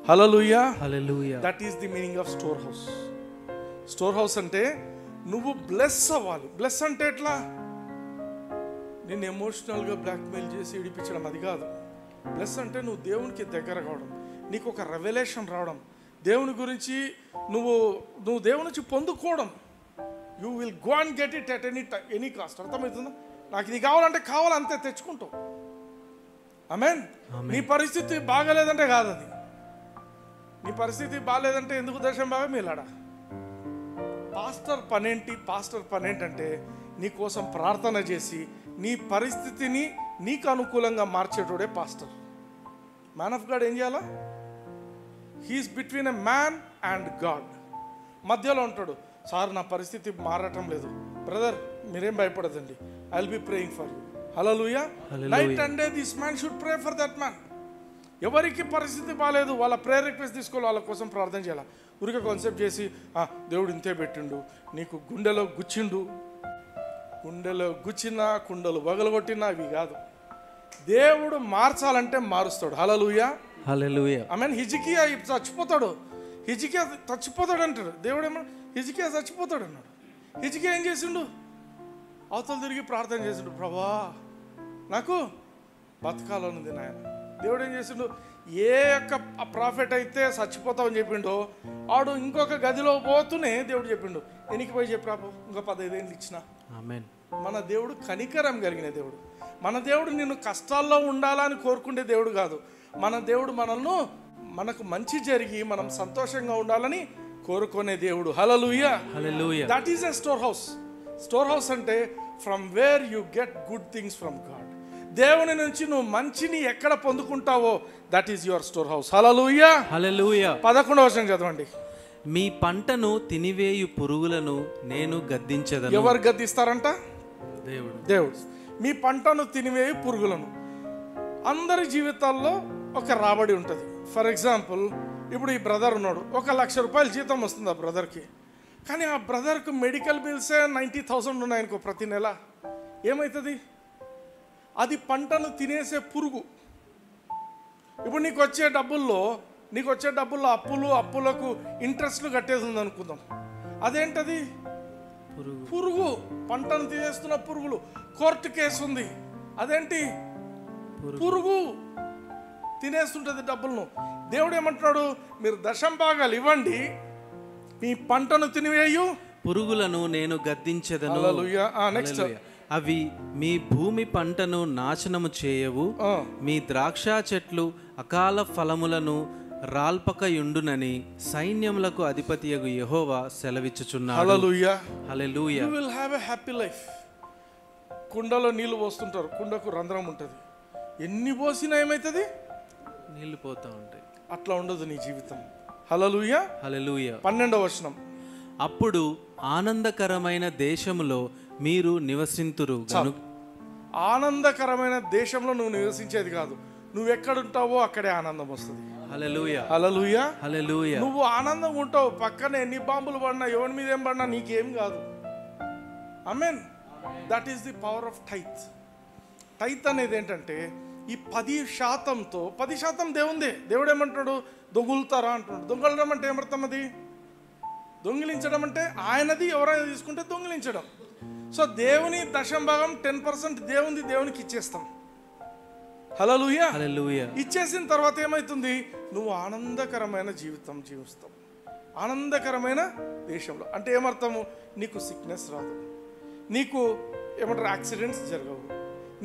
A: Hallelujah.
B: Hallelujah.
A: That is the meaning of storehouse. Storehouse అంటే నువ్వు బ్లెస్ అవ్వాలి. బ్లెస్ అంటే ఎట్లా? నేను ఎమోషనల్గా బ్లాక్మెయిల్ చేసి ఇడిపించడం అది కాదు. బ్లెస్ అంటే నువ్వు దేవునికి దగ్గర కావడం, నీకు ఒక రెవల్యూషన్ రావడం, దేవుని గురించి నువ్వు దేవుని నుంచి పొందుకోవడం. You will go and get it at any cost. అర్థమవుతుందా? నాకు ఇది కావాలంటే కావాలంతే తెచ్చుకుంటావు. ఆమేన్. నీ పరిస్థితి బాగాలేదంటే కాదు అది. నీ పరిస్థితి బాగాలేదంటే ఎందుకు 10 భాగం మీలాడా? పాస్టర్ పని ఏంటంటే నీ కోసం ప్రార్థన చేసి నీ పరిస్థితిని నీకు అనుకూలంగా మార్చేటోడే పాస్టర్. మ్యాన్ ఆఫ్ గాడ్ ఏం చేయాలా? He is between a man and God. మధ్యలో ఉంటాడు. సార్ నా పరిస్థితి మారటం లేదు, బ్రదర్ మీరేం భయపడదండి, I will be praying for you. Hallelujah. Night and day this man should pray for that man. ఎవరికి పరిస్థితి బాగాలేదు వాళ్ళ ప్రేయర్ రిక్వెస్ట్ తీసుకోవాలి, వాళ్ళ కోసం ప్రార్థన చేయాలి. ఊరికే కాన్సెప్ట్ చేసి దేవుడు ఇంతే పెట్టిండు, నీకు గుండెలో గుచ్చిండు, గుండెలో గుచ్చినా కుండలు పగలగొట్టినా ఇవి కాదు. దేవుడు మార్చాలంటే మారుస్తాడు. హల్లెలూయా
B: హల్లెలూయా.
A: ఆమేన్. హిజ్కియా చచ్చిపోతాడు, హిజ్కియా చచ్చిపోతాడు అంటాడు. దేవుడు ఏమో హిజ్కియా చచ్చిపోతాడు అన్నాడు. హిజ్కియా ఏం చేసిండు? అవతల తిరిగి ప్రార్థన చేసిండు, ప్రభా నాకు బతకాలనుంది నాయన. దేవుడు ఏం చేసిండు? ఏ యొక్క ప్రాఫిట్ అయితే చచ్చిపోతావని చెప్పిండో ఆడు ఇంకొక గదిలో పోతూనే దేవుడు చెప్పిండు, ఎనికి పోయి చెప్పాపు ఇంకో 15 ఏళ్ళు ఇచ్చిన.
B: ఆమేన్.
A: మన దేవుడు కనికరం కలిగిన దేవుడు. మన దేవుడు నిన్ను కష్టాల్లో ఉండాలని కోరుకునే దేవుడు కాదు. మన దేవుడు మనకు మంచి జరిగి మనం సంతోషంగా ఉండాలని కోరుకునే దేవుడు. Hallelujah
B: hallelujah.
A: That is a storehouse. Storehouse అంటే from where you get good things from God. దేవుని నుంచి నువ్వు మంచిని ఎక్కడ పొందుకుంటావో that is your storehouse. Hallelujah
B: hallelujah.
A: 11వ వచనం చదవండి.
B: మీ పంటను తినివేయు పురుగులను నేను గద్దించెదను.
A: ఎవరు గద్దిస్తారంట?
B: దేవుడు.
A: దేవుడు. మీ పంటను తినివేయు పురుగులను. అందరి జీవితాల్లో ఒక రాబడి ఉంటుంది. ఫర్ ఎగ్జాంపుల్, ఇప్పుడు ఈ బ్రదర్ ఉన్నాడు, 1,00,000 రూపాయలు జీతం వస్తుంది ఆ బ్రదర్కి. కానీ ఆ బ్రదర్కి మెడికల్ బిల్సే 90,000 ఉన్నాయనుకో ప్రతి నెల. ఏమవుతుంది? అది పంటను తినేసే పురుగు. ఇప్పుడు నీకు వచ్చే డబ్బుల్లో అప్పులకు ఇంట్రెస్ట్లు కట్టేది ఉంది అనుకుందాం. అదేంటది? పురుగు. పంటను తినేస్తున్న పురుగులు. కోర్టు కేసు ఉంది, అదేంటి? పురుగు తినేస్తుంటది డబ్బులను. దేవుడు ఏమంటున్నాడు? మీరు దశంభాగాలు ఇవ్వండి, మీ పంటను తినివేయు
B: పురుగులను నేను గద్దించెదను.
A: హల్లెలూయా. నెక్స్ట్,
B: అవి మీ భూమి పంటను నాశనము చేయవు, మీ ద్రాక్ష చెట్లు అకాల ఫలములను రాల్పకయుండునని సైన్యములకు అధిపతియగు యెహోవా సెలవిచ్చుచున్నాడు.
A: Hallelujah.
B: Hallelujah.
A: You will have a happy life. కుండలో నీళ్లు పోస్తుంటారు, కుండకు రంధ్రం ఉంటుంది, ఎన్ని పోసినా ఏమవుతుంది?
B: నీళ్లు పోతా ఉంటాయి.
A: అట్లా ఉండదు నీ జీవితం. హల్లెలూయా.
B: హల్లెలూయా.
A: 12వ వచనం.
B: అప్పుడు ఆనందకరమైన దేశములో మీరు నివసింతురు.
A: ఆనందకరమైన దేశంలో నువ్వు నివసించేది కాదు, నువ్వు ఎక్కడుంటావో అక్కడే ఆనందం వస్తుంది.
B: హల్లెలూయా.
A: హల్లెలూయా.
B: హల్లెలూయా.
A: నువ్వు ఆనందంగా ఉంటావు, పక్కన ఎన్ని బాంబులు పడినా ఎవరి మీద ఏం పడినా నీకేం కాదు. Amen. That is the power of tithe. Tithe అనేది ఏంటంటే ఈ 10%తో 10% దేవుందే. దేవుడు ఏమంటున్నాడు? దొంగులుతారా అంటున్నాడు. దొంగలడం అంటే ఏమర్థం? అది దొంగిలించడం అంటే ఆయనది ఎవరైనా తీసుకుంటే దొంగిలించడం. సో దేవుని దశంభాగం 10% దేవునికి ఇచ్చేస్తాం. హల్లెలూయా.
B: హల్లెలూయా.
A: ఇచ్చేసిన తర్వాత ఏమవుతుంది? నువ్వు ఆనందకరమైన జీవితం జీవిస్తావు, ఆనందకరమైన దేశంలో. అంటే ఏమర్థము? నీకు సిక్నెస్ రాదు, నీకు ఏమంటారు యాక్సిడెంట్స్ జరగవు,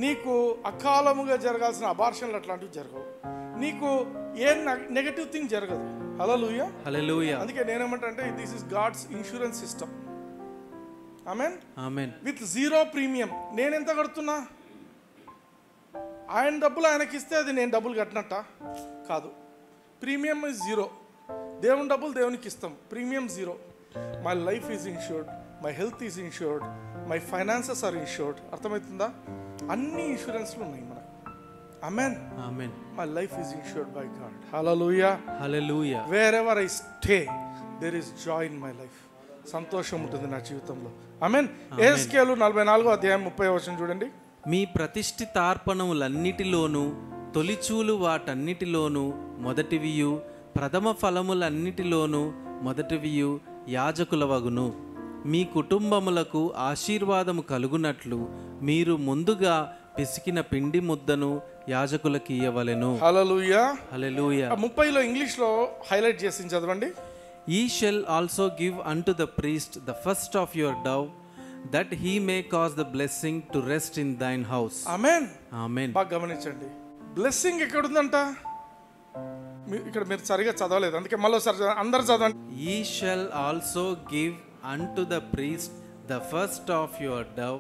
A: నీకు అకాలముగా జరగాల్సిన అబార్షన్లు అట్లాంటివి జరగవు, నీకు ఏ నెగటివ్ థింగ్ జరగదు. హల్లెలూయా.
B: హల్లెలూయా.
A: అందుకే నేనేమంటే this is God's insurance system. Amen.
B: Amen.
A: With 0 premium. నేను ఎంత కడుతున్నా? ఆయన డబ్బులు ఆయనకి ఇస్తే అది నేను డబ్బులు కట్టినట్ట కాదు. Premium is 0. దేవుని డబ్బులు దేవునికి ఇస్తాం, premium 0. My life is insured, my health is insured, my finances are insured. అర్థమవుతుందా? అన్ని ఇన్సూరెన్స్లు ఉన్నాయి మనకు. Amen.
B: Amen.
A: My life is insured by God. Hallelujah.
B: Hallelujah.
A: Wherever I stay there is joy in my life. సంతోషం ఉంటుంది నా జీవితంలో. ఆమేన్. యెహెజ్కేలు 44వ అధ్యాయం 30వ వచనం చూడండి.
B: మీ ప్రతిష్ఠితార్పణములన్నిటిలోనూ తొలిచూలు వాటన్నిటిలోనూ మొదటివియు ప్రథమ ఫలములన్నిటిలోనూ మొదటివియు యాజకులవగును. మీ కుటుంబములకు ఆశీర్వాదము కలుగునట్లు మీరు ముందుగా పిసికిన పిండి ముద్దను యాజకులకు ఇయ్యవలెను.
A: హల్లెలూయా.
B: హల్లెలూయా.
A: 30లో ఇంగ్లీష్లో హైలైట్ చేసి చదవండి.
B: Ye shall also give unto the priest the first of your dough, that he may cause the blessing to rest in thine house.
A: ఆమేన్.
B: ఆమేన్.
A: బాగా గమనించండి, బ్లెస్సింగ్ ఎక్కడుందంట? ఇక్కడ మీరు సరిగా చదవలేదు, అందుకే మళ్ళీసారి అందరు చదవండి.
B: Ye shall also give unto the priest the first of your dough,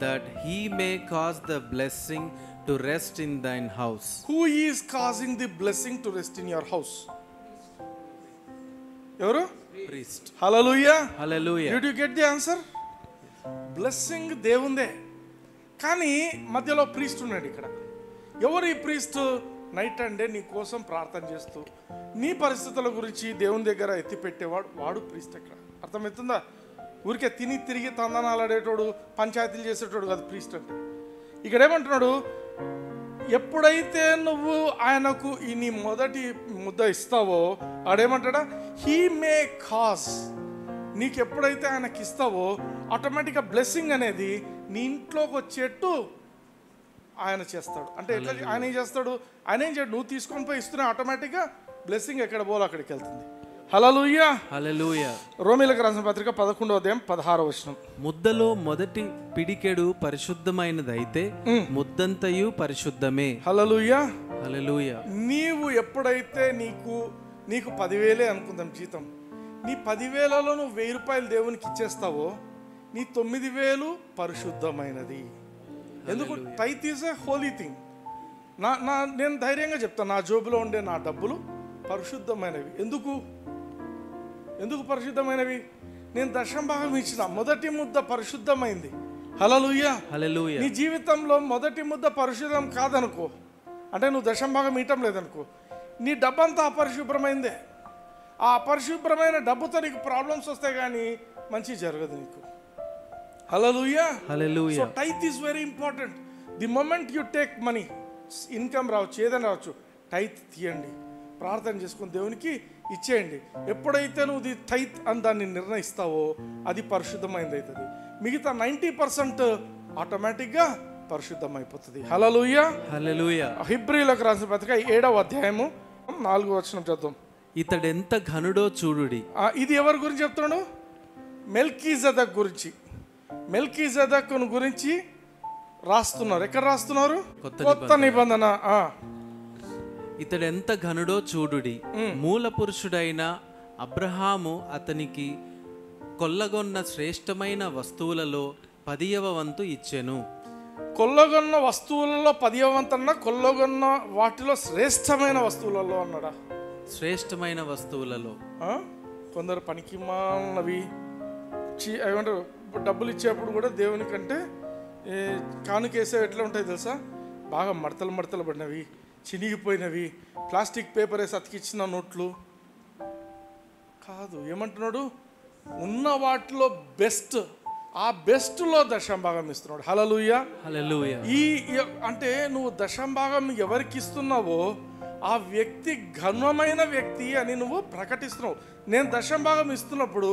B: that he may cause the blessing to rest in thine house.
A: Who is causing the blessing to rest in your house? ఎవరు?
B: Priest.
A: Hallelujah.
B: Hallelujah.
A: Did you get the answer? Blessing దేవుందే, కానీ మధ్యలో priest ఉన్నాడు ఇక్కడ. ఎవరు ఈ priest? Night and day నీ కోసం ప్రార్థన చేస్తూ నీ పరిస్థితుల గురించి దేవుని దగ్గర ఎత్తి పెట్టేవాడు, వాడు ప్రీస్ట్. ఇక్కడ అర్థమవుతుందా? ఊరికే తిని తిరిగి తందనాలు ఆడేటోడు, పంచాయతీలు చేసేటోడు కాదు ప్రీస్ట్ అంటే. ఇక్కడ ఏమంటున్నాడు, ఎప్పుడైతే నువ్వు ఆయనకు ఈ నీ మొదటి ముద్ద ఇస్తావో ఆడేమంటాడా, హీ మే కాజ్, నీకు ఎప్పుడైతే ఆయనకి ఇస్తావో ఆటోమేటిక్గా బ్లెస్సింగ్ అనేది నీ ఇంట్లోకి వచ్చేట్టు ఆయన చేస్తాడు. అంటే ఎట్లా ఆయన ఏం చేస్తాడు, ఆయన ఏం చేయడు, నువ్వు తీసుకొని పోయి ఇస్తున్నా ఆటోమేటిక్గా బ్లెస్సింగ్ ఎక్కడ పోలో అక్కడికి వెళ్తుంది. హల్లెలూయా
B: హల్లెలూయా.
A: రోమీయులకు రాసిన పత్రిక 11వ అధ్యాయం 16వ వచనం.
B: ముద్దలో మొదటి పిడికెడు పరిశుద్ధమైనదైతే ముద్దంతయు పరిశుద్ధమే.
A: హల్లెలూయా
B: హల్లెలూయా.
A: నీవు ఎప్పుడైతే నీకు 10,000 అనుకుందాం జీతం, నీ 10,000లో నువ్వు 1,000 రూపాయలు దేవునికి ఇచ్చేస్తావో నీ 9,000 పరిశుద్ధమైనది. ఎందుకు? Tithe is a Holi thing. నేను ధైర్యంగా చెప్తాను, నా జోబులో ఉండే నా డబ్బులు పరిశుద్ధమైనవి. ఎందుకు పరిశుద్ధమైనవి? నేను దశమ భాగం ఇచ్చిన, మొదటి ముద్ద పరిశుద్ధమైంది. హల్లెలూయా
B: హల్లెలూయా.
A: నీ జీవితంలో మొదటి ముద్ద పరిశుద్ధం కాదనుకో, అంటే నువ్వు దశమ భాగం ఇవ్వటం లేదనుకో, నీ డబ్బంతా అపరిశుభ్రమైందే. ఆ అపరిశుభ్రమైన డబ్బుతో నీకు ప్రాబ్లమ్స్ వస్తాయి కానీ మంచి జరగదు నీకు. Hallelujah
B: hallelujah.
A: So tithe is very important. The moment you take money, income రావచ్చు, ఏదైనా రావచ్చు, టైత్ తీయండి, ప్రార్థన చేసుకుని దేవునికి ఇచ్చేయండి. ఎప్పుడైతే నువ్వు ది టైత్ అని దాన్ని నిర్ణయిస్తావో అది పరిశుద్ధమైంది అవుతుంది. మిగతా 90% ఆటోమేటిక్గా పరిశుద్ధమైపోతుంది. హల్లెలూయా
B: హల్లెలూయా.
A: హెబ్రీయులకు రాసిన పత్రిక 7వ అధ్యాయము 4వ వచనం చదువు.
B: ఇతడెంత ఘనుడో చూడుడి.
A: ఇది ఎవరి గురించి చెప్తున్నాడు? మెల్కీజెదెక్ గురించి. మెల్కీజెదెక్ గురించి రాస్తున్నారు. ఎక్కడ రాస్తున్నారు? కొత్త నిబంధన.
B: ఇతడెంత ఘనుడో చూడుడి, మూల పురుషుడైన అబ్రహాము అతనికి కొల్లగొన్న శ్రేష్టమైన వస్తువులలో 10వ వంతు ఇచ్చెను.
A: కొల్లగొన్న వస్తువులలో 10వ వంతు అన్నా, కొల్లగొన్న వాటిలో శ్రేష్టమైన వస్తువులలో అన్నాడా?
B: శ్రేష్టమైన వస్తువులలో.
A: కొందరు పనికి మానవి ఏమంటారు, డబ్బులు ఇచ్చేప్పుడు కూడా దేవునికంటే కానుకేసే ఎట్లా ఉంటాయి తెలుసా? బాగా మడతలు పడినవి, చినిగిపోయినవి, ప్లాస్టిక్ పేపర్ వేసి అతికిచ్చిన నోట్లు కాదు. ఏమంటున్నాడు? ఉన్న వాటిలో బెస్ట్, ఆ బెస్ట్లో దశమ భాగం ఇస్తున్నాడు. హల్లెలూయా
B: హల్లెలూయా.
A: అంటే నువ్వు దశమ భాగం ఎవరికి ఇస్తున్నావో ఆ వ్యక్తి ఘనమైన వ్యక్తి అని నువ్వు ప్రకటిస్తున్నావు. నేను దశమ భాగం ఇస్తున్నప్పుడు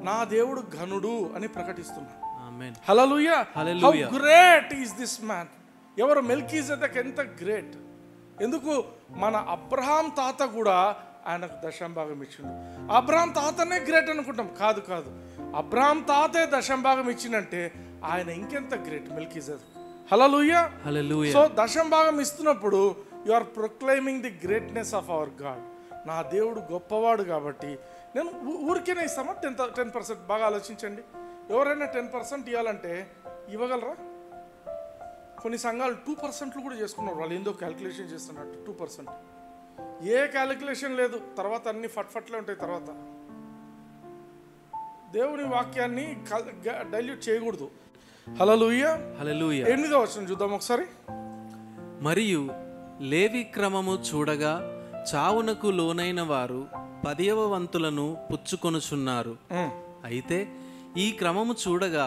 A: నా దేవుడు ఘనుడు అని ప్రకటిస్తున్నా.
B: Amen.
A: Hallelujah. How great is this man. ఎవరు? మెల్కీజెదెక్ ఎంత గ్రేట్. ఎందుకు? మన అబ్రహాం తాత కూడా ఆయనకు దశమ భాగం ఇచ్చిండు. అబ్రహాం తాతనే గ్రేట్ అనుకుంటాం. కాదు, అబ్రహాం తాతే దశమ భాగం ఇచ్చినంటే ఆయన ఇంకెంత గ్రేట్ మెల్కీజెదెక్. హల్లెలూయా హల్లెలూయా. సో దశమ భాగం ఇస్తున్నప్పుడు you are proclaiming the greatness of our God. నా దేవుడు గొప్పవాడు కాబట్టి నేను ఊరికేనే ఇస్తామా? 10%. బాగా ఆలోచించండి. ఎవరైనా 10% ఇవ్వాలంటే ఇవ్వగలరా? కొన్ని సంఘాలు 2% కూడా చేసుకున్నారు. వాళ్ళు ఏందో క్యాలిక్యులేషన్ చేస్తున్నట్టు 2%. ఏ క్యాలిక్యులేషన్ లేదు, తర్వాత అన్ని ఫట్ఫట్లే ఉంటాయి. తర్వాత దేవుని వాక్యాన్ని డైల్యూట్ చేయకూడదు. హల్లెలూయా హల్లెలూయా. 8వ వచనం చూద్దాం ఒకసారి.
B: మరియు లేవి క్రమము చూడగా చావునకు లోనైన వారు 10వ వంతులను పుచ్చుకొనుచున్నారు. అయితే ఈ క్రమము చూడగా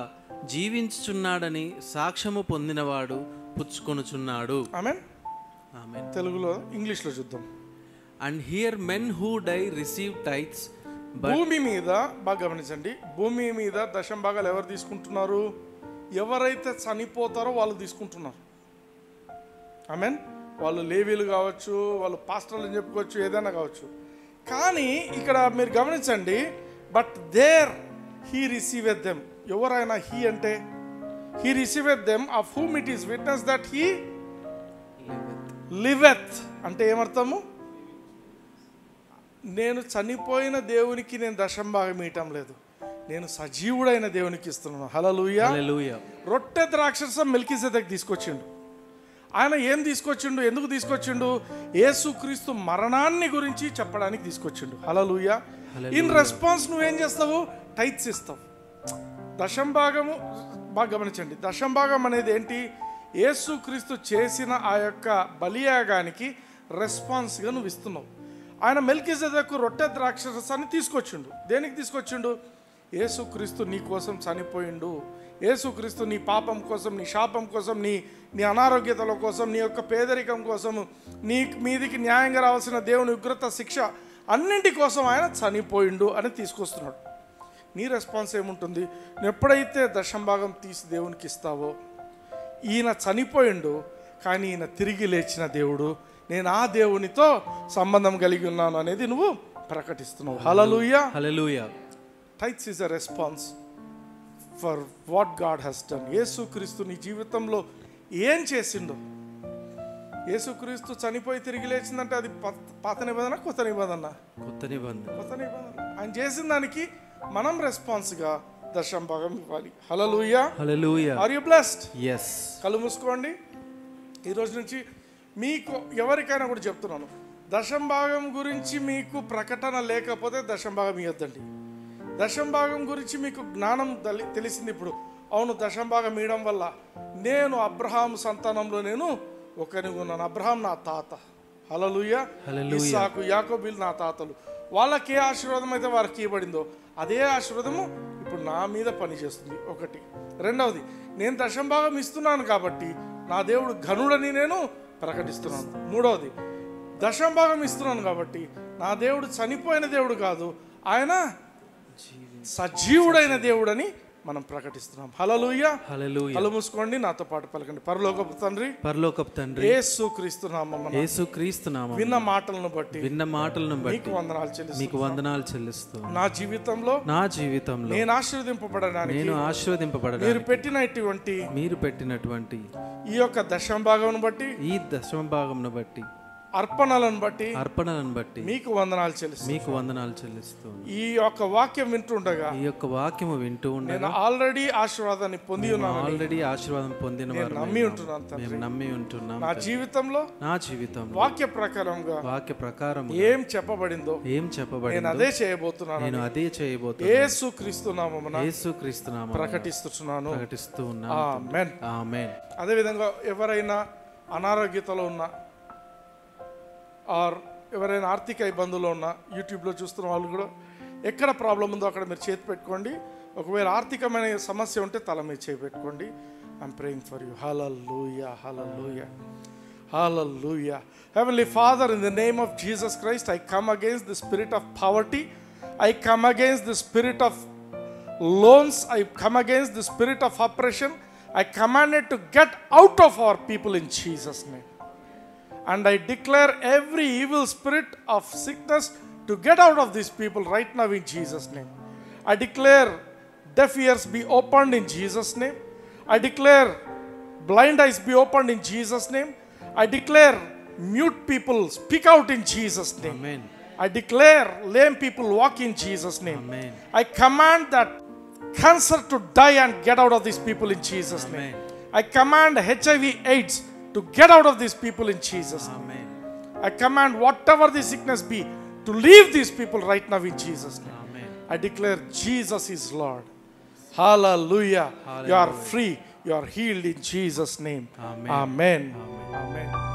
B: జీవించుచున్నాడని సాక్ష్యము పొందినవాడు పుచ్చుకొనుచున్నాడు.
A: ఆమేన్. ఆమేన్. తెలుగులో ఇంగ్లీష్లో చూద్దాం.
B: And here men who die receive tithes.
A: భూమి మీద బాగా గమనించండి, భూమి మీద దశమ భాగాలు ఎవరు తీసుకుంటున్నారు? ఎవరైతే చనిపోతారో వాళ్ళు తీసుకుంటున్నారు. ఆమేన్. వాళ్ళు లేవీలు కావచ్చు, వాళ్ళు పాస్టర్లు అని చెప్పుకోవచ్చు, ఏదైనా కావచ్చు. కానీ ఇక్కడ మీరు గమనించండి, but there he receiveth them. ఎవరైనా హీ అంటే he receiveth them of whom it is witness that he liveth. అంటే ఏమర్థము? నేను చనిపోయిన దేవునికి నేను దశమ భాగం ఇవ్వటం లేదు, నేను సజీవుడైన దేవునికి ఇస్తున్నాను. హల్లెలూయా
B: హల్లెలూయా.
A: రొట్టె ద్రాక్షరసం మెల్కీజెదెక్ తీసుకొచ్చిండు. ఆయన ఏం తీసుకొచ్చిండు? ఎందుకు తీసుకొచ్చిండు? యేసుక్రీస్తు మరణాన్ని గురించి చెప్పడానికి తీసుకొచ్చిండు. హల్లెలూయా. ఇన్ రెస్పాన్స్ నువ్వేం చేస్తావు? టైట్స్ ఇస్తావు. దశమ భాగము బాగా గమనించండి. దశమ భాగం అనేది ఏంటి? యేసుక్రీస్తు చేసిన ఆ యొక్క బలియాగానికి రెస్పాన్స్గా నువ్వు ఇస్తున్నావు. ఆయన మెల్కీజెదెకు రొట్టె ద్రాక్షరసాన్ని తీసుకొచ్చిండు. దేనికి తీసుకొచ్చిండు? యేసుక్రీస్తు నీ కోసం చనిపోయిండు, యేసుక్రీస్తు నీ పాపం కోసం, నీ శాపం కోసం, నీ అనారోగ్యతల కోసం, నీ యొక్క పేదరికం కోసం, నీ మీదికి న్యాయంగా రావాల్సిన దేవుని ఉగ్రత శిక్ష అన్నింటి కోసం ఆయన చనిపోయిండు అని తీసుకొస్తున్నాడు. నీ రెస్పాన్స్ ఏముంటుంది? నువ్వు ఎప్పుడైతే దశంభాగం తీసి దేవునికి ఇస్తావో, ఈయన చనిపోయిండు కానీ ఈయన తిరిగి లేచిన దేవుడు, నేను ఆ దేవునితో సంబంధం కలిగి ఉన్నాను అనేది నువ్వు ప్రకటిస్తున్నావు. Hallelujah,
B: hallelujah.
A: Tithes is a response for what God he's done. యేసుక్రీస్తు నీ జీవితంలో ఏం చేసిండో, యేసుక్రీస్తు చనిపోయి తిరిగి లేచిందంటే అది పాత నిబంధన, కొత్త నిబంధన?
B: కొత్త నిబంధన.
A: కొత్త నిబంధన. ఆయన చేసిన దానికి మనం రెస్పాన్స్గా దశంభాగం ఇవ్వాలి. Hallelujah,
B: hallelujah.
A: Are you blessed?
B: yes.
A: కళ్ళు మూసుకోండి. ఈరోజు నుంచి మీకు ఎవరికైనా కూడా చెప్తున్నాను, దశంభాగం గురించి మీకు ప్రకటన లేకపోతే దశంభాగం ఇవ్వద్దండి. దశంభాగం గురించి మీకు జ్ఞానం తెలిసింది ఇప్పుడు. అవును, దశంభాగం ఇవ్వడం వల్ల నేను అబ్రహాం సంతానంలో నేను ఒకరిని ఉన్నాను. అబ్రహాం నా తాత. హల్లెలూయా. ఇస్సాకు, యాకోబులు నా తాతలు. వాళ్ళకి ఏ ఆశీర్వాదం అయితే వారికి ఇవ్వబడిందో అదే ఆశీర్వాదము ఇప్పుడు నా మీద పనిచేస్తుంది. ఒకటి. రెండవది, నేను దశంభాగం ఇస్తున్నాను కాబట్టి నా దేవుడు ఘనుడని నేను ప్రకటిస్తున్నాను. మూడవది, దశంభాగం ఇస్తున్నాను కాబట్టి నా దేవుడు చనిపోయిన దేవుడు కాదు, ఆయన సజీవుడైన దేవుడని మనం ప్రకటిస్తున్నాం. హల్లెలూయా,
B: హల్లెలూయా.
A: కళ్ళు మూసుకోండి, నాతో పాటు పలకండి. పరలోకపు తండ్రి,
B: పరలోకపు తండ్రి,
A: యేసుక్రీస్తు నామమున,
B: యేసుక్రీస్తు నామమున
A: విన్న మాటలను బట్టి
B: మీకు వందనాలు చెల్లిస్తూ
A: నా జీవితంలో నేను ఆశీర్వదింపబడడానికి మీరు పెట్టినటువంటి ఈ యొక్క దశంభాగమును బట్టి,
B: ఈ దశంభాగమును బట్టి,
A: అర్పణలను బట్టి
B: మీకు వందనాలు చెల్లిస్తూ
A: ఈ యొక్క వాక్యం వింటుండగా నేను ఆల్రెడీ ఆశీర్వాదాన్ని పొంది ఉన్నాను.
B: ఆశీర్వాదం పొందిన వారు
A: నమ్మి ఉంటున్నాను. నా జీవితంలో వాక్య ప్రకారం ఏం చెప్పబడిందో నేను అదే చేయబోతున్నాను. యేసుక్రీస్తు నామమున ప్రకటిస్తున్నాను. ఆమేన్.
B: ఆమేన్.
A: అదే విధంగా ఎవరైనా అనారోగ్యతలో ఉన్నా ఆర్ ఎవరైనా ఆర్థిక ఇబ్బందుల్లో ఉన్నా, యూట్యూబ్లో చూస్తున్న వాళ్ళు కూడా ఎక్కడ ప్రాబ్లం ఉందో అక్కడ మీరు చేతి పెట్టుకోండి. ఒకవేళ ఆర్థికమైన సమస్య ఉంటే తల మీద చేయి పెట్టుకోండి. I'm praying for you. Hallelujah, hallelujah, hallelujah. Heavenly Father, in the name of Jesus Christ, I come against the spirit of poverty. I come against the spirit of loans. I come against the spirit of oppression. I command it to get out of our people in Jesus' name. And I declare every evil spirit of sickness to get out of these people right now in Jesus' name. I declare deaf ears be opened in Jesus' name. I declare blind eyes be opened in Jesus' name. I declare mute people speak out in Jesus' name.
B: Amen.
A: I declare lame people walk in Jesus' name.
B: Amen.
A: I command that cancer to die and get out of these people in Jesus' name. I command HIV AIDS to get out of these people in Jesus' name.
B: Amen.
A: I command whatever the sickness be to leave these people right now in Jesus' name.
B: Amen.
A: I declare Jesus is Lord. Hallelujah. You are free. You are healed in Jesus' name.
B: Amen.
A: Amen.
B: Amen.
A: Amen.